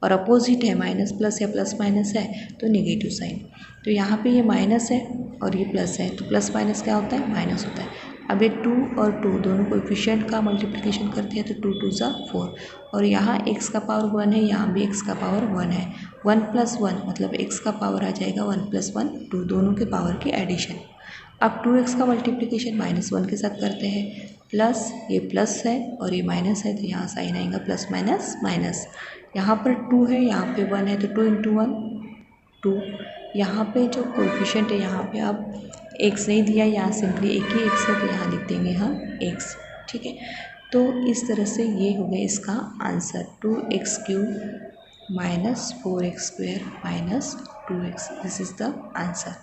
और अपोजिट है माइनस प्लस या प्लस माइनस है तो नेगेटिव साइन। तो यहाँ पे ये माइनस है और ये प्लस है, तो प्लस माइनस क्या होता है, माइनस होता है। अब ये 2 और 2 दोनों कोएफिशिएंट का मल्टीप्लिकेशन करते हैं तो 2 × 2 = 4, और यहाँ x का पावर 1 है, यहाँ भी x का पावर 1 है। 1 + 1 मतलब x का पावर आ जाएगा 1 + 1 2, दोनों के पावर की एडिशन। अब 2x का मल्टीप्लिकेशन -1 के साथ करते हैं, प्लस ये प्लस है और ये माइनस है, तो यहाँ साइन आएगा प्लस माइनस माइनस। यहाँ पर 2 है, यहाँ पे 1 है, तो 2 × 1 2। यहाँ पे जो कोएफिशिएंट है, यहाँ पे अब x नहीं दिया, यहाँ सिंपली एक ही x है, तो यहाँ लिख देंगे हम x, ठीक है। तो इस तरह से ये हो गया इसका answer, 2x³ - 4x² - 2x, this is the answer.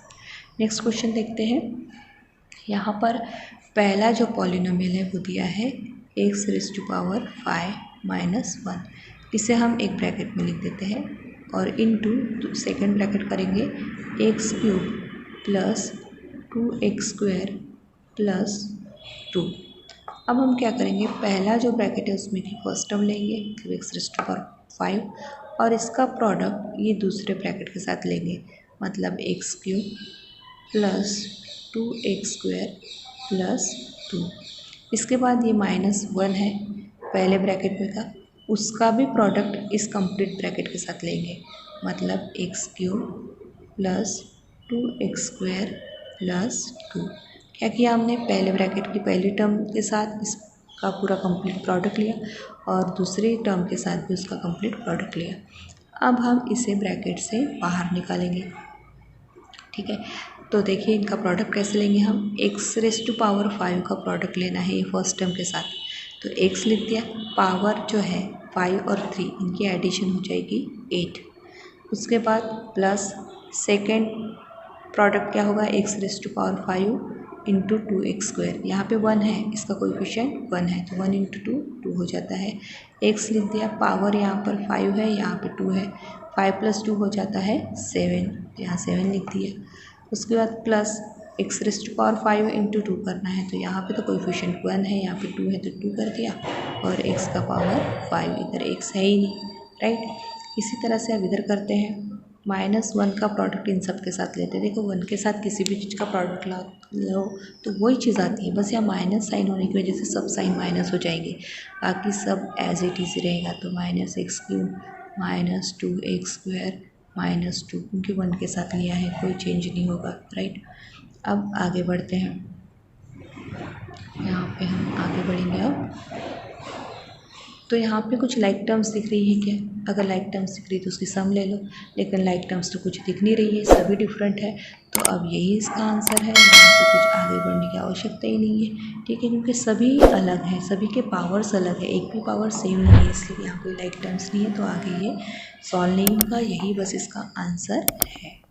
Next question देखते हैं। यहाँ पर पहला जो पॉलिनोमियल है वो दिया है x⁵ - 1, इसे हम एक ब्रैकेट में लिख देते हैं और इनटू सेकंड ब्रैकेट करेंगे x³ + 2x² + 2। अब हम क्या करेंगे, पहला जो ब्रैकेट है उसमें की फर्स्ट टर्म लेंगे, मतलब x⁵ और इसका प्रोडक्ट ये दूसरे ब्रैकेट के साथ लेंगे, मतलब x³ + 2x² + 2। इसके बाद ये -1 है पहले ब्रैकेट में का, उसका भी प्रोडक्ट इस कंप्लीट ब्रैकेट के साथ लेंगे, मतलब x³ + 2x² + 2। क्या किया हमने, पहले ब्रैकेट की पहली टर्म के साथ इसका पूरा कंप्लीट प्रोडक्ट लिया और दूसरी टर्म के साथ भी उसका कंप्लीट प्रोडक्ट लिया। अब हम इसे ब्रैकेट से बाहर निकालेंगे, ठीक है। तो देखिए इनका प्रोडक्ट कैसे लेंगे हम, x⁵ का प्रोडक्ट लेना है ये फर्स्ट टर्म के साथ, तो x लिख दिया, पावर जो है 5 और 3 इनकी एडिशन हो जाएगी 8। उसके बाद प्लस सेकेंड प्रोडक्ट क्या होगा, x⁵ × 2x², यहाँ पे 1 है, इसका कोएफिशिएंट 1 है, तो 1 × 2 2 हो जाता है। x लिख दिया, पावर यहाँ पर 5 है, यहाँ पे 2 है, 5 + 2 हो जाता है 7, यहाँ 7 लिख दिया। उसके बाद प्लस x⁵ × 2 करना है, तो यहाँ पे तो कोएफिशिएंट 1 है, यहाँ पे 2 है तो 2 कर दिया, और x का पावर 5, इधर x है ही नहीं, राइट। इसी तरह से अब इधर करते हैं, -1 का प्रोडक्ट इन सब के साथ लेते हैं। देखो 1 के साथ किसी भी चीज़ का प्रोडक्ट लो तो वही चीज़ आती है, बस यहाँ माइनस साइन होने की वजह से सब साइन माइनस हो जाएंगे, बाकी सब एज इट इज़ रहेगा। तो -x³ - 2x² -2 क्योंकि 1 के साथ लिया है, कोई चेंज नहीं होगा, राइट। अब आगे बढ़ते हैं, यहाँ पे हम आगे बढ़ेंगे। अब तो यहाँ पे कुछ लाइक टर्म्स दिख रही है क्या? अगर लाइक टर्म्स दिख रही है तो उसकी सम ले लो, लेकिन लाइक टर्म्स तो कुछ दिख नहीं रही है, सभी डिफरेंट है। तो अब यही इसका आंसर है, यहाँ पे कुछ आगे बढ़ने की आवश्यकता ही नहीं है, ठीक है, क्योंकि सभी अलग हैं, सभी के पावर्स अलग है, एक भी पावर सेम नहीं है, इसलिए यहाँ कोई लाइक टर्म्स नहीं है, तो आगे ये सॉल्व नहीं होगा, यही बस इसका आंसर है।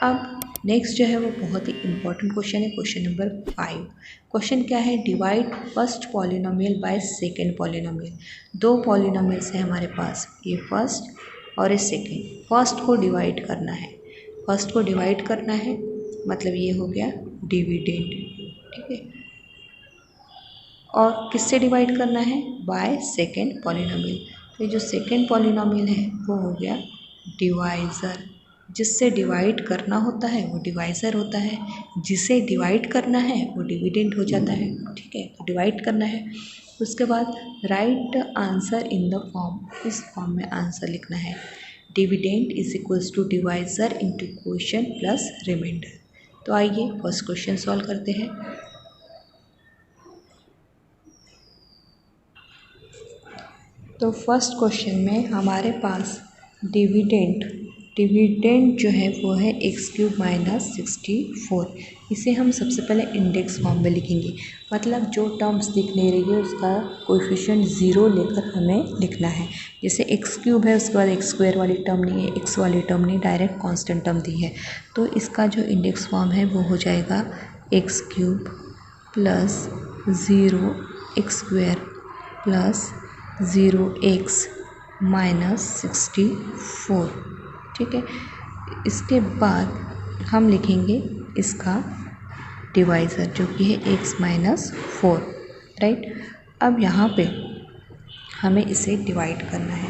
अब नेक्स्ट जो है वो बहुत ही इम्पोर्टेंट क्वेश्चन है, क्वेश्चन नंबर 5। क्वेश्चन क्या है? Divide first polynomial by second polynomial. दो पॉलिनोमियल्स है हमारे पास, ये फर्स्ट और ये सेकंड। फर्स्ट को डिवाइड करना है, फर्स्ट को डिवाइड करना है, मतलब ये हो गया डिविडेंड, ठीक है। और किससे डिवाइड करना है? By second polynomial. तो ये जो सेकंड पॉलिनोमियल है वो हो गया डिवाइज़र। जिससे डिवाइड करना होता है वो डिवाइज़र होता है, जिसे डिवाइड करना है वो डिविडेंड हो जाता है, ठीक है। तो डिवाइड करना है, उसके बाद write answer in the form, इस फॉर्म में आंसर लिखना है। Dividend is equals to divisor into quotient plus remainder. तो आइए फर्स्ट क्वेश्चन सॉल्व करते हैं। तो फर्स्ट क्वेश्चन में हमारे पास डिविडेंड जो है वो है x³ माइनस 64। इसे हम सबसे पहले इंडेक्स फॉर्म में लिखेंगे, मतलब जो टर्म्स दिख नहीं रही है उसका कोएफिशिएंट 0 लेकर हमें लिखना है। जैसे x³ है, उसके बाद x² वाली टर्म नहीं है, x वाली टर्म नहीं, डायरेक्ट कांस्टेंट टर्म दी है। तो इसका जो इंडेक्स फॉर्म है वो हो जाएगा x³ plus 0 x² plus 0x minus 64, ठीक है। इसके बाद हम लिखेंगे इसका डिवाइज़र जो कि है x माइनस 4, राइट। अब यहाँ पे हमें इसे डिवाइड करना है,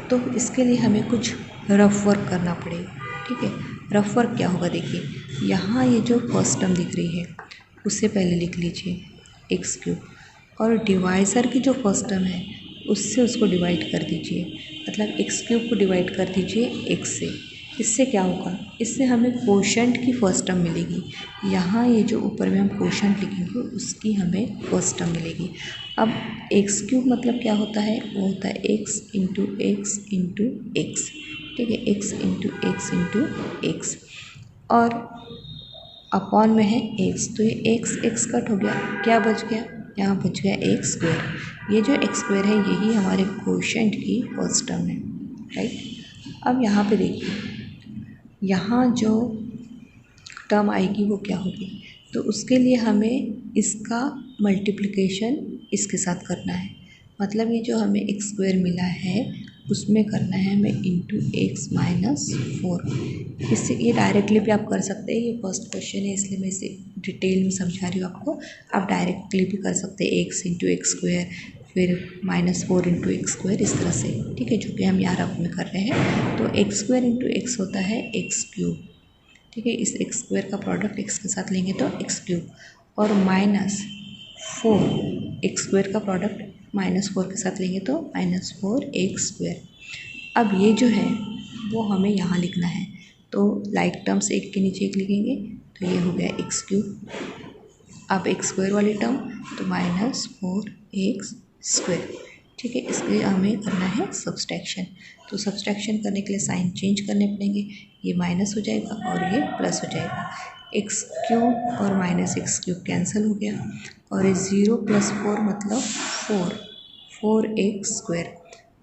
तो इसके लिए हमें कुछ रफ वर्क करना पड़ेगा, ठीक है। रफ वर्क क्या होगा? देखिए, यहाँ ये जो फर्स्ट टर्म दिख रही है उससे पहले लिख लीजिए x³, और डिवाइज़र की जो फर्स्ट टर्म है उससे उसको डिवाइड कर दीजिए, मतलब x³ को डिवाइड कर दीजिए x से। इससे क्या होगा? इससे हमें क्वोशिएंट की फर्स्ट टर्म मिलेगी। यहाँ ये जो ऊपर में हम क्वोशिएंट लिखेंगे उसकी हमें फर्स्ट टर्म मिलेगी। अब x³ मतलब क्या होता है? वो होता है x into x into x, ठीक है, x into x into x, और अपॉन में है x, तो ये x कट हो गया, क्या बच गया? यहाँ बच गया x²। ये जो x² है यही हमारे क्वोशिएंट की फर्स्ट टर्म है, राइट। अब यहाँ पे देखिए, यहाँ जो टर्म आएगी वो क्या होगी? तो उसके लिए हमें इसका मल्टीप्लिकेशन इसके साथ करना है, मतलब ये जो हमें x² मिला है उसमें करना है हमें इंटू x माइनस 4। इससे ये डायरेक्टली भी आप कर सकते हैं, ये फर्स्ट क्वेश्चन है इसलिए मैं इसे डिटेल में समझा रही हूँ आपको। आप डायरेक्टली भी कर सकते हैं, x इंटू x² फिर -4 इंटू x², इस तरह से, ठीक है, जो कि हम यहाँ रफ में कर रहे हैं। तो x² इंटू एक्स होता है x³, ठीक है। इस x² का प्रोडक्ट x के साथ लेंगे तो x³, और -4 x² का प्रोडक्ट -4 के साथ लेंगे तो -4 x²। अब ये जो है वो हमें यहाँ लिखना है, तो लाइक टर्म्स एक के नीचे एक लिखेंगे, तो ये हो गया x³। अब x² वाली टर्म तो -4 x², ठीक है। इसके लिए हमें करना है सब्सट्रैक्शन, तो सब्सट्रैक्शन करने के लिए साइन चेंज करने पड़ेंगे, ये माइनस हो जाएगा और ये प्लस हो जाएगा। x³ और -x³ कैंसिल हो गया, और ये 0 + 4 मतलब 4x²।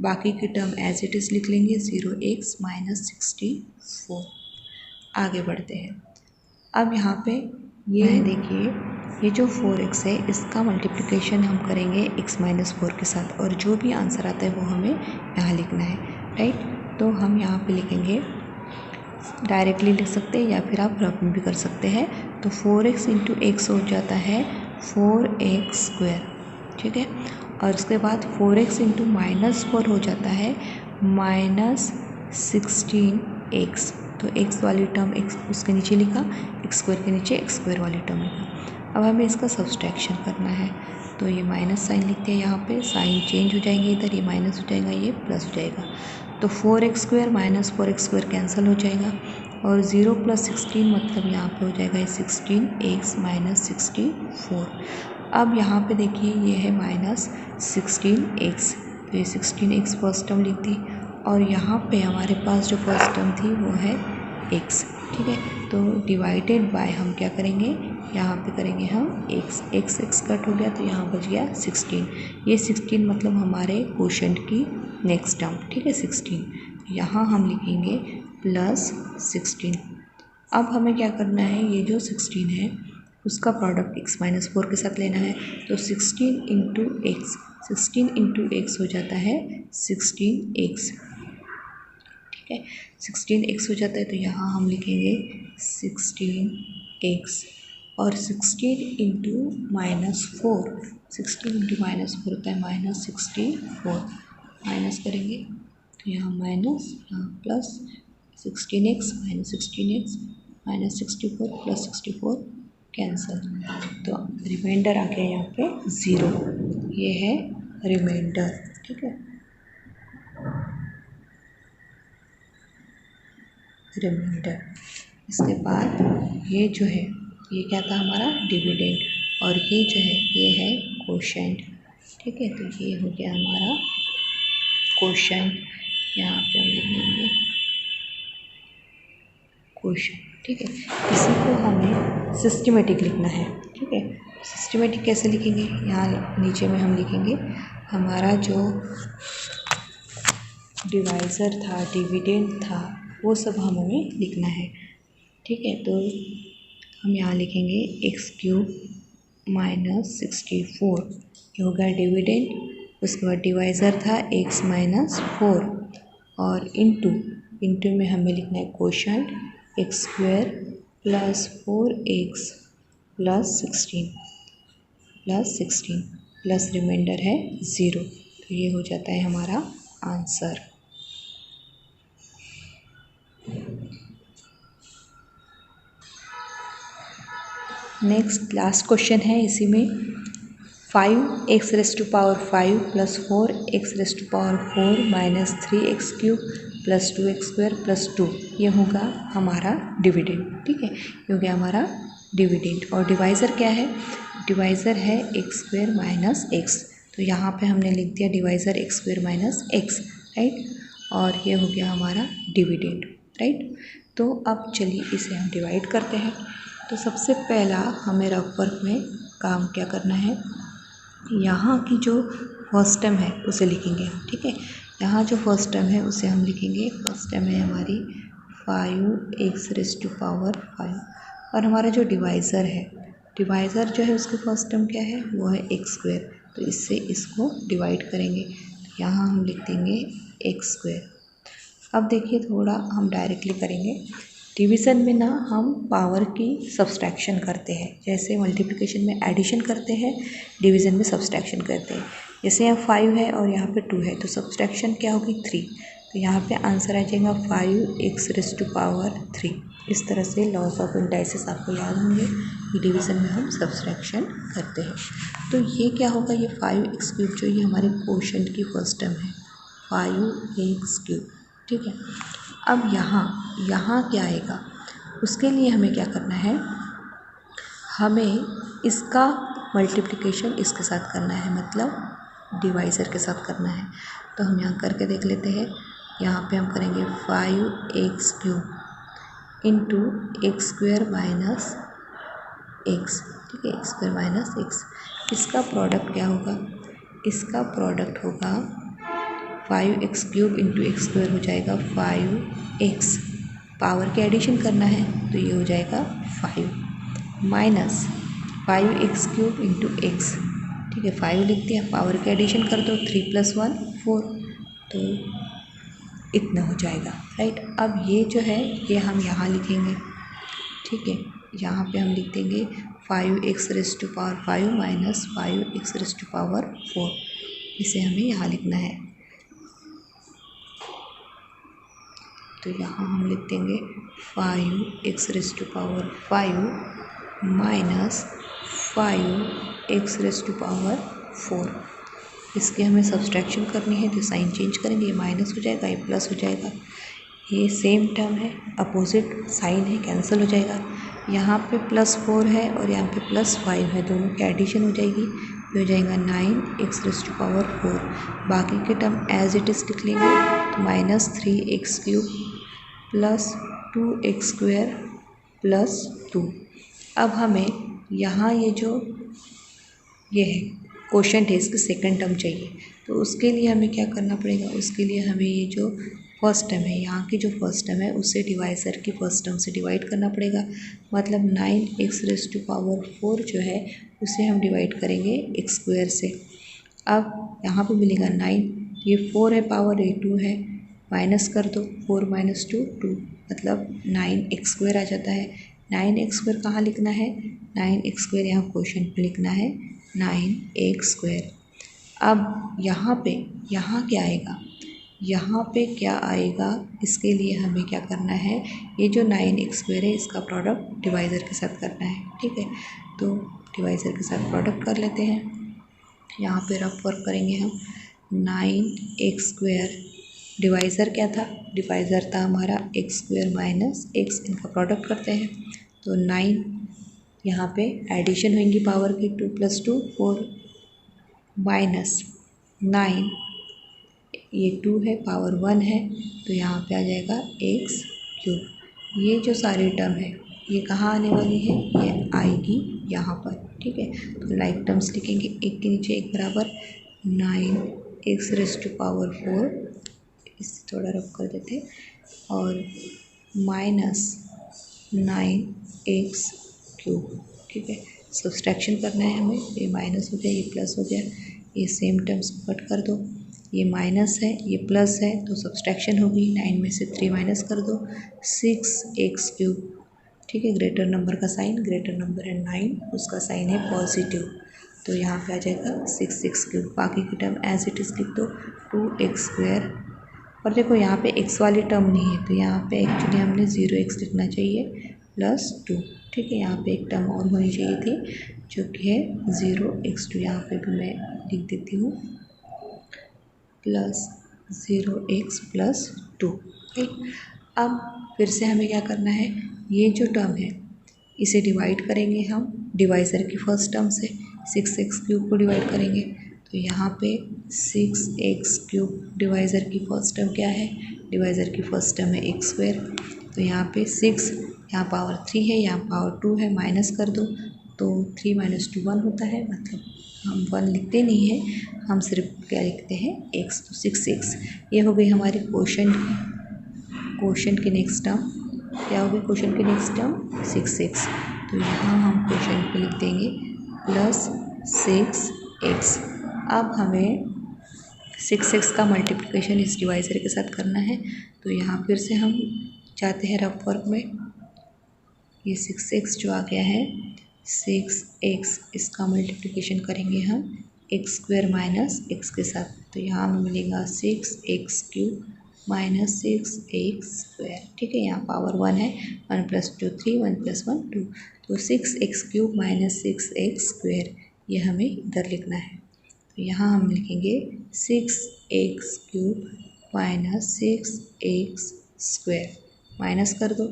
बाकी की टर्म एज इट इज़ लिख लेंगे, 0x माइनस 64। आगे बढ़ते हैं। अब यहाँ पे ये देखिए, ये जो 4x है इसका मल्टीप्लिकेशन हम करेंगे x माइनस 4 के साथ, और जो भी आंसर आता है वो हमें यहाँ लिखना है, राइट। तो हम यहाँ पे लिखेंगे, डायरेक्टली लिख सकते हैं या फिर आप रफ में भी कर सकते हैं। तो 4x इंटू एक्स हो जाता है 4x², ठीक है। और उसके बाद 4x इंटू -4 हो जाता है -16x। तो x वाली टर्म x उसके नीचे लिखा, x² के नीचे x² वाली टर्म लिखा। अब हमें इसका सब्सट्रैक्शन करना है, तो ये माइनस साइन लिखते हैं, यहाँ पे साइन चेंज हो जाएंगे, इधर ये माइनस हो जाएगा, ये प्लस हो जाएगा। तो 4x² माइनस 4x² कैंसिल हो जाएगा और 0 + 16 मतलब यहाँ पे हो जाएगा 16x माइनस 64। अब यहाँ पे देखिए ये है माइनस 16x, तो ये 16x फर्स्ट टर्म लिख दी और यहाँ पे हमारे पास जो फर्स्ट टर्म थी वो है x, ठीक है। तो डिवाइडेड बाय हम क्या करेंगे, यहाँ पे करेंगे हम x कट हो गया तो यहाँ बच गया 16। ये 16 मतलब हमारे क्वोशंट की नेक्स्ट टर्म, ठीक है 16। यहाँ हम लिखेंगे प्लस 16। अब हमें क्या करना है, ये जो 16 है उसका प्रोडक्ट x माइनस 4 के साथ लेना है। तो 16 इंटू एक्स हो जाता है 16x, ठीक है 16x हो जाता है। तो यहाँ हम लिखेंगे 16x और 16 इंटू माइनस 4 होता है माइनस 64, माइनस करेंगे तो यहाँ माइनस, यहाँ plus 16x minus 64 plus 64 cancel, तो रिमाइंडर आ गया यहाँ पे 0, ये है रिमाइंडर, ठीक है रिमाइंडर। इसके बाद ये जो है ये क्या था हमारा डिविडेंड और ये जो है ये है क्वोशंट, ठीक है। तो ये हो गया हमारा क्वोशंट, यहाँ पे हम लिख देंगे क्वोशंट, ठीक है। इसी को हमें सिस्टमेटिक लिखना है, ठीक है। सिस्टमेटिक कैसे लिखेंगे, यहाँ नीचे में हम लिखेंगे हमारा जो डिवाइज़र था, डिविडेंड था, वो सब हमें लिखना है, ठीक है। तो हम यहाँ लिखेंगे x³ माइनस 64, ये होगा डिविडेंड। उसके बाद डिवाइज़र था x माइनस 4 और इंटू में हमें लिखना है quotient x² plus 4x plus 16 plus remainder है 0, तो ये हो जाता है हमारा आंसर। नेक्स्ट लास्ट क्वेश्चन है इसी में, 5x⁵ plus 4x⁴ minus 3x³ plus 2x² plus 2, ये होगा हमारा डिविडेंड, ठीक है। ये हो गया हमारा डिविडेंड और डिवाइज़र क्या है, डिवाइज़र है x² माइनस x, तो यहाँ पे हमने लिख दिया divisor x² minus x, right, और ये हो गया हमारा डिविडेंड, राइट। तो अब चलिए इसे हम डिवाइड करते हैं। तो सबसे पहला हमें रफ वर्क में काम क्या करना है, यहाँ की जो फर्स्ट टर्म है उसे लिखेंगे हम, ठीक है। यहाँ जो फर्स्ट टर्म है उसे हम लिखेंगे, फर्स्ट टर्म है हमारी 5x⁵ और हमारा जो डिवाइज़र है, डिवाइज़र जो है उसके फर्स्ट टर्म क्या है, वो है x², तो इससे इसको डिवाइड करेंगे, यहाँ हम लिख देंगे x²। अब देखिए थोड़ा हम डायरेक्टली करेंगे, डिवीज़न में ना हम पावर की सब्सट्रैक्शन करते हैं, जैसे मल्टीप्लिकेशन में एडिशन करते हैं, डिवीज़न में सब्सट्रैक्शन करते हैं। जैसे यहाँ 5 है और यहाँ पे 2 है तो सब्सट्रैक्शन क्या होगी 3, तो यहाँ पे आंसर आ जाएगा 5x⁵। इस तरह से लॉज ऑफ इंडाइसिस आपको याद होंगे कि डिवीज़न में हम सब्सट्रैक्शन करते हैं। तो ये क्या होगा, ये 5x³ जो ये हमारे क्वोशंट की फर्स्ट टर्म है 5x³, ठीक है। अब यहाँ क्या आएगा, उसके लिए हमें क्या करना है, हमें इसका मल्टीप्लिकेशन इसके साथ करना है, मतलब डिवाइज़र के साथ करना है। तो हम यहाँ करके देख लेते हैं, यहाँ पे हम करेंगे 5x³ into x² minus x, ठीक है, x² माइनस x। इसका प्रोडक्ट क्या होगा, इसका प्रोडक्ट होगा 5x³ इंटू x² हो जाएगा 5x, पावर के एडिशन करना है तो ये हो जाएगा 5 माइनस 5x³ इंटू x, ठीक है 5 लिख दिया, पावर के एडिशन कर दो 3 + 1 4, तो इतना हो जाएगा, राइट। अब ये जो है ये हम यहाँ लिखेंगे, ठीक है, यहाँ पे हम लिख देंगे 5x⁵ माइनस 5x⁴, इसे हमें यहाँ लिखना है। तो यहाँ हम लिख देंगे 5x⁵ माइनस 5x⁴, इसकी हमें सब्सट्रैक्शन करनी है, तो साइन चेंज करेंगे, ये माइनस हो जाएगा, ये प्लस हो जाएगा। ये सेम टर्म है, अपोजिट साइन है, कैंसिल हो जाएगा। यहाँ पे +4 है और यहाँ पे +5 है, दोनों की एडिशन हो जाएगी, ये हो जाएगा 9x⁴। बाकी के टर्म एज इट इज़ लिख लेंगे, तो -3x³ + 2x² + 2। अब हमें यहाँ ये है क्वोशंट है, इसकी सेकंड टर्म चाहिए, तो उसके लिए हमें क्या करना पड़ेगा, उसके लिए हमें ये जो फर्स्ट टर्म है, यहाँ की जो फर्स्ट टर्म है उससे डिवाइज़र की फर्स्ट टर्म से डिवाइड करना पड़ेगा। मतलब 9x⁴ जो है उसे हम डिवाइड करेंगे x² से। अब यहाँ पे मिलेगा 9, ये 4 है पावर, ये 2 है, माइनस कर दो, 4 - 2 2, मतलब 9x² आ जाता है। 9x² कहाँ लिखना है, 9x² यहाँ क्वोशंट पे लिखना है, 9x²। अब यहाँ क्या आएगा, यहाँ पे क्या आएगा, इसके लिए हमें क्या करना है, ये जो 9x² है इसका प्रोडक्ट डिवाइज़र के साथ करना है। ठीक है, तो डिवाइज़र के साथ प्रोडक्ट कर लेते हैं। यहाँ पे रफ वर्क करेंगे हम। 9x², डिवाइज़र क्या था, डिवाइज़र था हमारा x² - x, इनका प्रोडक्ट करते हैं, तो 9 यहाँ पे एडिशन होंगी पावर की, 2 + 2 4 -9, ये 2 है, पावर 1 है, तो यहाँ पे आ जाएगा x³। ये जो सारी टर्म है ये कहाँ आने वाली है, ये आएगी यहाँ पर। ठीक है, तो लाइक टर्म्स लिखेंगे, एक के नीचे एक बराबर, 9x⁴, इसे थोड़ा रफ कर देते, और -9x³। ठीक है, सब्सट्रैक्शन करना है हमें, ये माइनस हो गया, ये प्लस हो गया, ये सेम टर्म्स को कट कर दो, ये माइनस है, ये प्लस है, तो सब्सट्रैक्शन होगी, 9 में से 3 माइनस कर दो, 6x³। ठीक है, ग्रेटर नंबर का साइन, ग्रेटर नंबर है 9, उसका साइन है पॉजिटिव, तो यहाँ पे आ जाएगा 6x³। बाकी की टर्म एज इट इज़ लिख दो, 2x²। और देखो यहाँ पे x वाली टर्म नहीं है, तो यहाँ पे एक्चुअली हमने 0x लिखना चाहिए +2। ठीक है, यहाँ पे एक टर्म और होनी चाहिए थी जो कि है 0x2, यहाँ पे भी मैं लिख देती हूँ +0x + 2। ठीक, अब फिर से हमें क्या करना है, ये जो टर्म है इसे डिवाइड करेंगे हम डिवाइज़र की फर्स्ट टर्म से, 6x³ को डिवाइड करेंगे, तो यहाँ पे 6x³ डिवाइज़र की फर्स्ट टर्म क्या है, डिवाइज़र की फर्स्ट टर्म है x², तो यहाँ पे 6, यहाँ पावर 3 है, यहाँ पावर 2 है, माइनस कर दो, तो 3 - 2 1 होता है, मतलब हम 1 लिखते नहीं हैं, हम सिर्फ क्या लिखते हैं x, तो 6x। ये हो गई हमारी क्वोशंट की नेक्स्ट टर्म, क्या होगी क्वोशंट की नेक्स्ट टर्म, 6x। तो यहाँ हम क्वोशंट पे लिख देंगे +6x। अब हमें 6x का मल्टीप्लिकेशन इस डिवाइज़र के साथ करना है, तो यहाँ फिर से हम जाते हैं रफ वर्क में। ये 6x जो आ गया है, 6x, इसका मल्टीप्लिकेशन करेंगे हम x² - x के साथ, तो यहाँ हमें मिलेगा 6x³ - 6x²। ठीक है, यहाँ पावर 1 है, 1 + 2 3, 1 + 1 2, तो 6x³ - 6x², ये हमें इधर लिखना है, तो यहाँ हम लिखेंगे 6x³ - 6x², माइनस कर दो,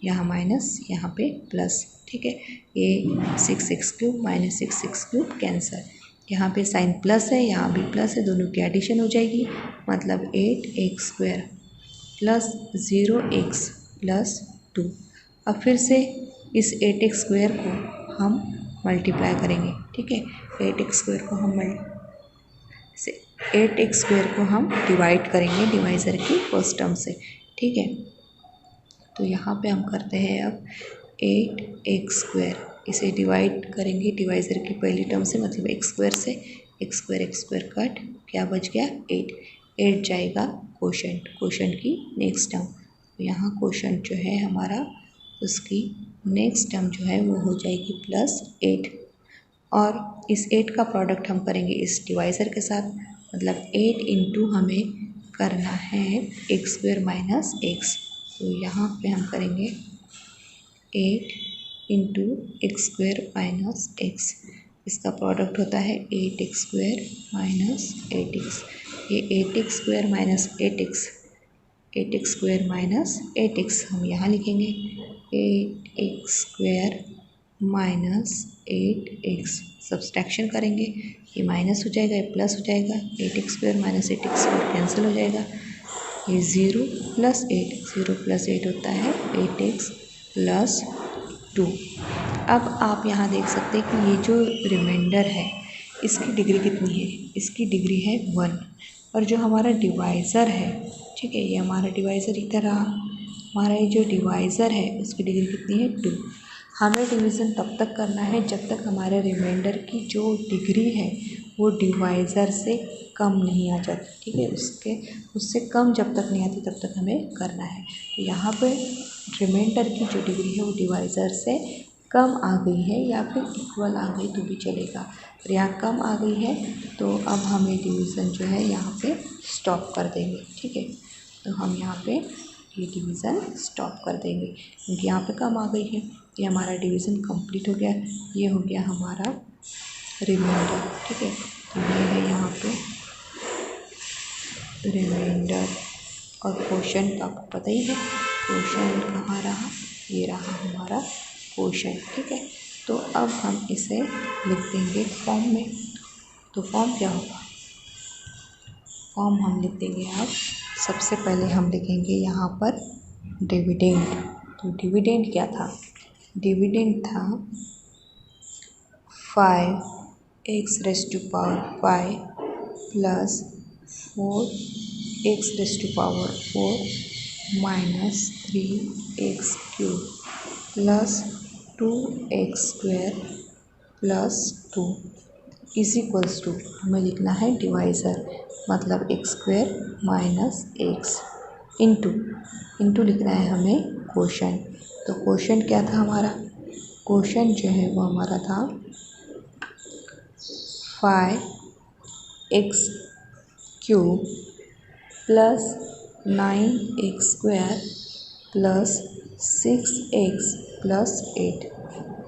यहाँ माइनस, यहाँ पे प्लस। ठीक है, ये 6x³ - 6x³ कैंसर, यहाँ पे साइन प्लस है, यहाँ भी प्लस है, दोनों की एडिशन हो जाएगी, मतलब 8x² + 0x + 2। अब फिर से इस 8x² को हम मल्टीप्लाई करेंगे। ठीक है, 8x² को हम डिवाइड करेंगे डिवाइज़र की फर्स्ट टर्म से। ठीक है, तो यहाँ पे हम करते हैं अब 8x², इसे डिवाइड करेंगे डिवाइज़र की पहली टर्म से, मतलब x² से, x² कट, क्या बच गया 8 जाएगा क्वोशंट की नेक्स्ट टर्म, तो यहाँ क्वोशंट जो है हमारा, उसकी नेक्स्ट टर्म जो है वो हो जाएगी +8, और इस 8 का प्रोडक्ट हम करेंगे इस डिवाइज़र के साथ, मतलब 8 इंटू हमें करना है x² - x, तो यहाँ पे हम करेंगे 8 इंटू x² - x, इसका प्रोडक्ट होता है 8x² माइनस 8x। ये 8x² minus 8x² minus 8x हम यहाँ लिखेंगे 8x² माइनस 8x। सब्सट्रैक्शन करेंगे, ये माइनस हो जाएगा, ये प्लस हो जाएगा। 8x² माइनस 8x² कैंसिल हो जाएगा। ये 0 प्लस 8, 0 प्लस 8 होता है 8x प्लस 2। अब आप यहाँ देख सकते हैं कि ये जो रिमाइंडर है इसकी डिग्री कितनी है, इसकी डिग्री है 1। और जो हमारा डिवाइज़र है, ठीक है, ये हमारा डिवाइज़र इधर रहा, हमारा ये जो डिवाइज़र है उसकी डिग्री कितनी है 2। हमें डिवीज़न तब तक करना है जब तक हमारे रिमाइंडर की जो डिग्री है वो डिवाइज़र से कम नहीं आ जाती, ठीक है, उससे कम जब तक नहीं आती तब तक हमें करना है। तो यहाँ पे रिमाइंडर की जो डिग्री है वो डिवाइज़र से कम आ गई है या फिर इक्वल आ गई तो भी चलेगा। और यहाँ कम आ गई है तो अब हमें डिवीज़न जो है यहाँ पे स्टॉप कर देंगे, ठीक है। तो हम यहाँ पे ये डिवीज़न स्टॉप कर देंगे क्योंकि यहाँ पे कम आ गई है। ये हमारा डिवीज़न कंप्लीट हो गया, ये हो गया हमारा रिमाइंडर, ठीक है। तो ये है यहाँ पे रिमाइंडर। और क्वोशंट तो आपको पता ही है, क्वोशंट कहाँ रहा, ये रहा हमारा क्वोशंट, ठीक है। तो अब हम इसे लिख देंगे फॉर्म में। तो फॉर्म क्या होगा, फॉर्म हम लिख देंगे। अब सबसे पहले हम लिखेंगे यहाँ पर डिविडेंड। तो डिविडेंड क्या था, डिविडेंड था 5x⁵ plus 4x⁴ minus 3x³ plus 2x² plus 2 is equals to, हमें लिखना है डिवाइज़र, मतलब x² माइनस x इंटू लिखना है हमें क्वोशंट। तो क्वोशंट क्या था हमारा, क्वोशंट जो है वो हमारा था 5x³ plus 9x² plus 6x plus 8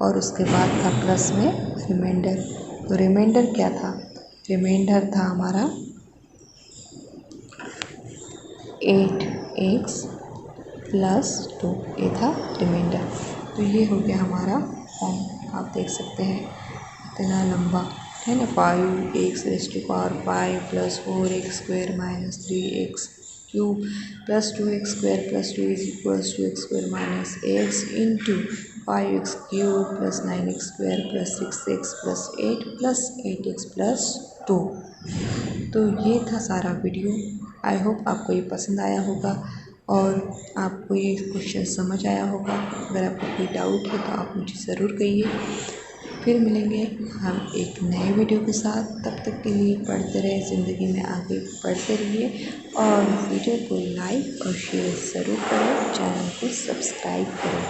और उसके बाद था प्लस में रिमाइंडर। तो रिमाइंडर क्या था, रिमाइंडर था हमारा 8x प्लस 2, ये था रिमाइंडर। तो ये हो गया हमारा फॉर्म, आप देख सकते हैं इतना लंबा है ना, 5x⁵ plus 4x² minus 3x³ plus 2x² plus 2 is equals to x² minus x into 5x³ plus 9x² plus 6x plus 8 plus 8x plus 2। तो ये था सारा वीडियो। आई होप आपको ये पसंद आया होगा और आपको ये क्वेश्चन समझ आया होगा। अगर आपको कोई डाउट है तो आप मुझे ज़रूर कहिए। फिर मिलेंगे हम एक नए वीडियो के साथ, तब तक के लिए पढ़ते रहे, ज़िंदगी में आगे बढ़ते रहिए और वीडियो को लाइक और शेयर ज़रूर करें, चैनल को सब्सक्राइब करें।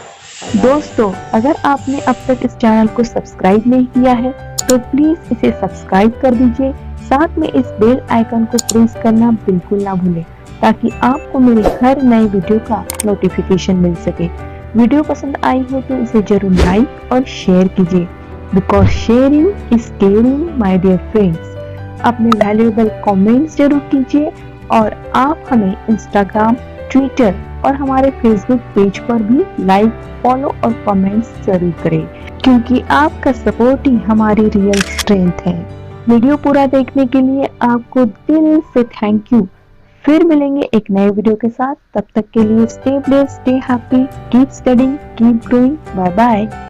दोस्तों, अगर आपने अब तक इस चैनल को सब्सक्राइब नहीं किया है तो प्लीज इसे सब्सक्राइब कर दीजिए, साथ में इस बेल आइकन को प्रेस करना बिल्कुल ना भूलें ताकि आपको मेरे हर नए वीडियो का नोटिफिकेशन मिल सके। वीडियो पसंद आई हो तो इसे जरूर लाइक और शेयर कीजिए, because sharing is caring my dear friends. अपने वैल्यूएबल कमेंट्स जरूर कीजिए और आप हमें इंस्टाग्राम, ट्विटर और हमारे फेसबुक पेज पर भी लाइक, फॉलो और कमेंट्स जरूर करें, क्योंकि आपका सपोर्ट ही हमारी रियल स्ट्रेंथ है। वीडियो पूरा देखने के लिए आपको दिल से थैंक यू। फिर मिलेंगे एक नए वीडियो के साथ, तब तक के लिए stay blessed, stay happy, keep studying, keep growing, bye bye.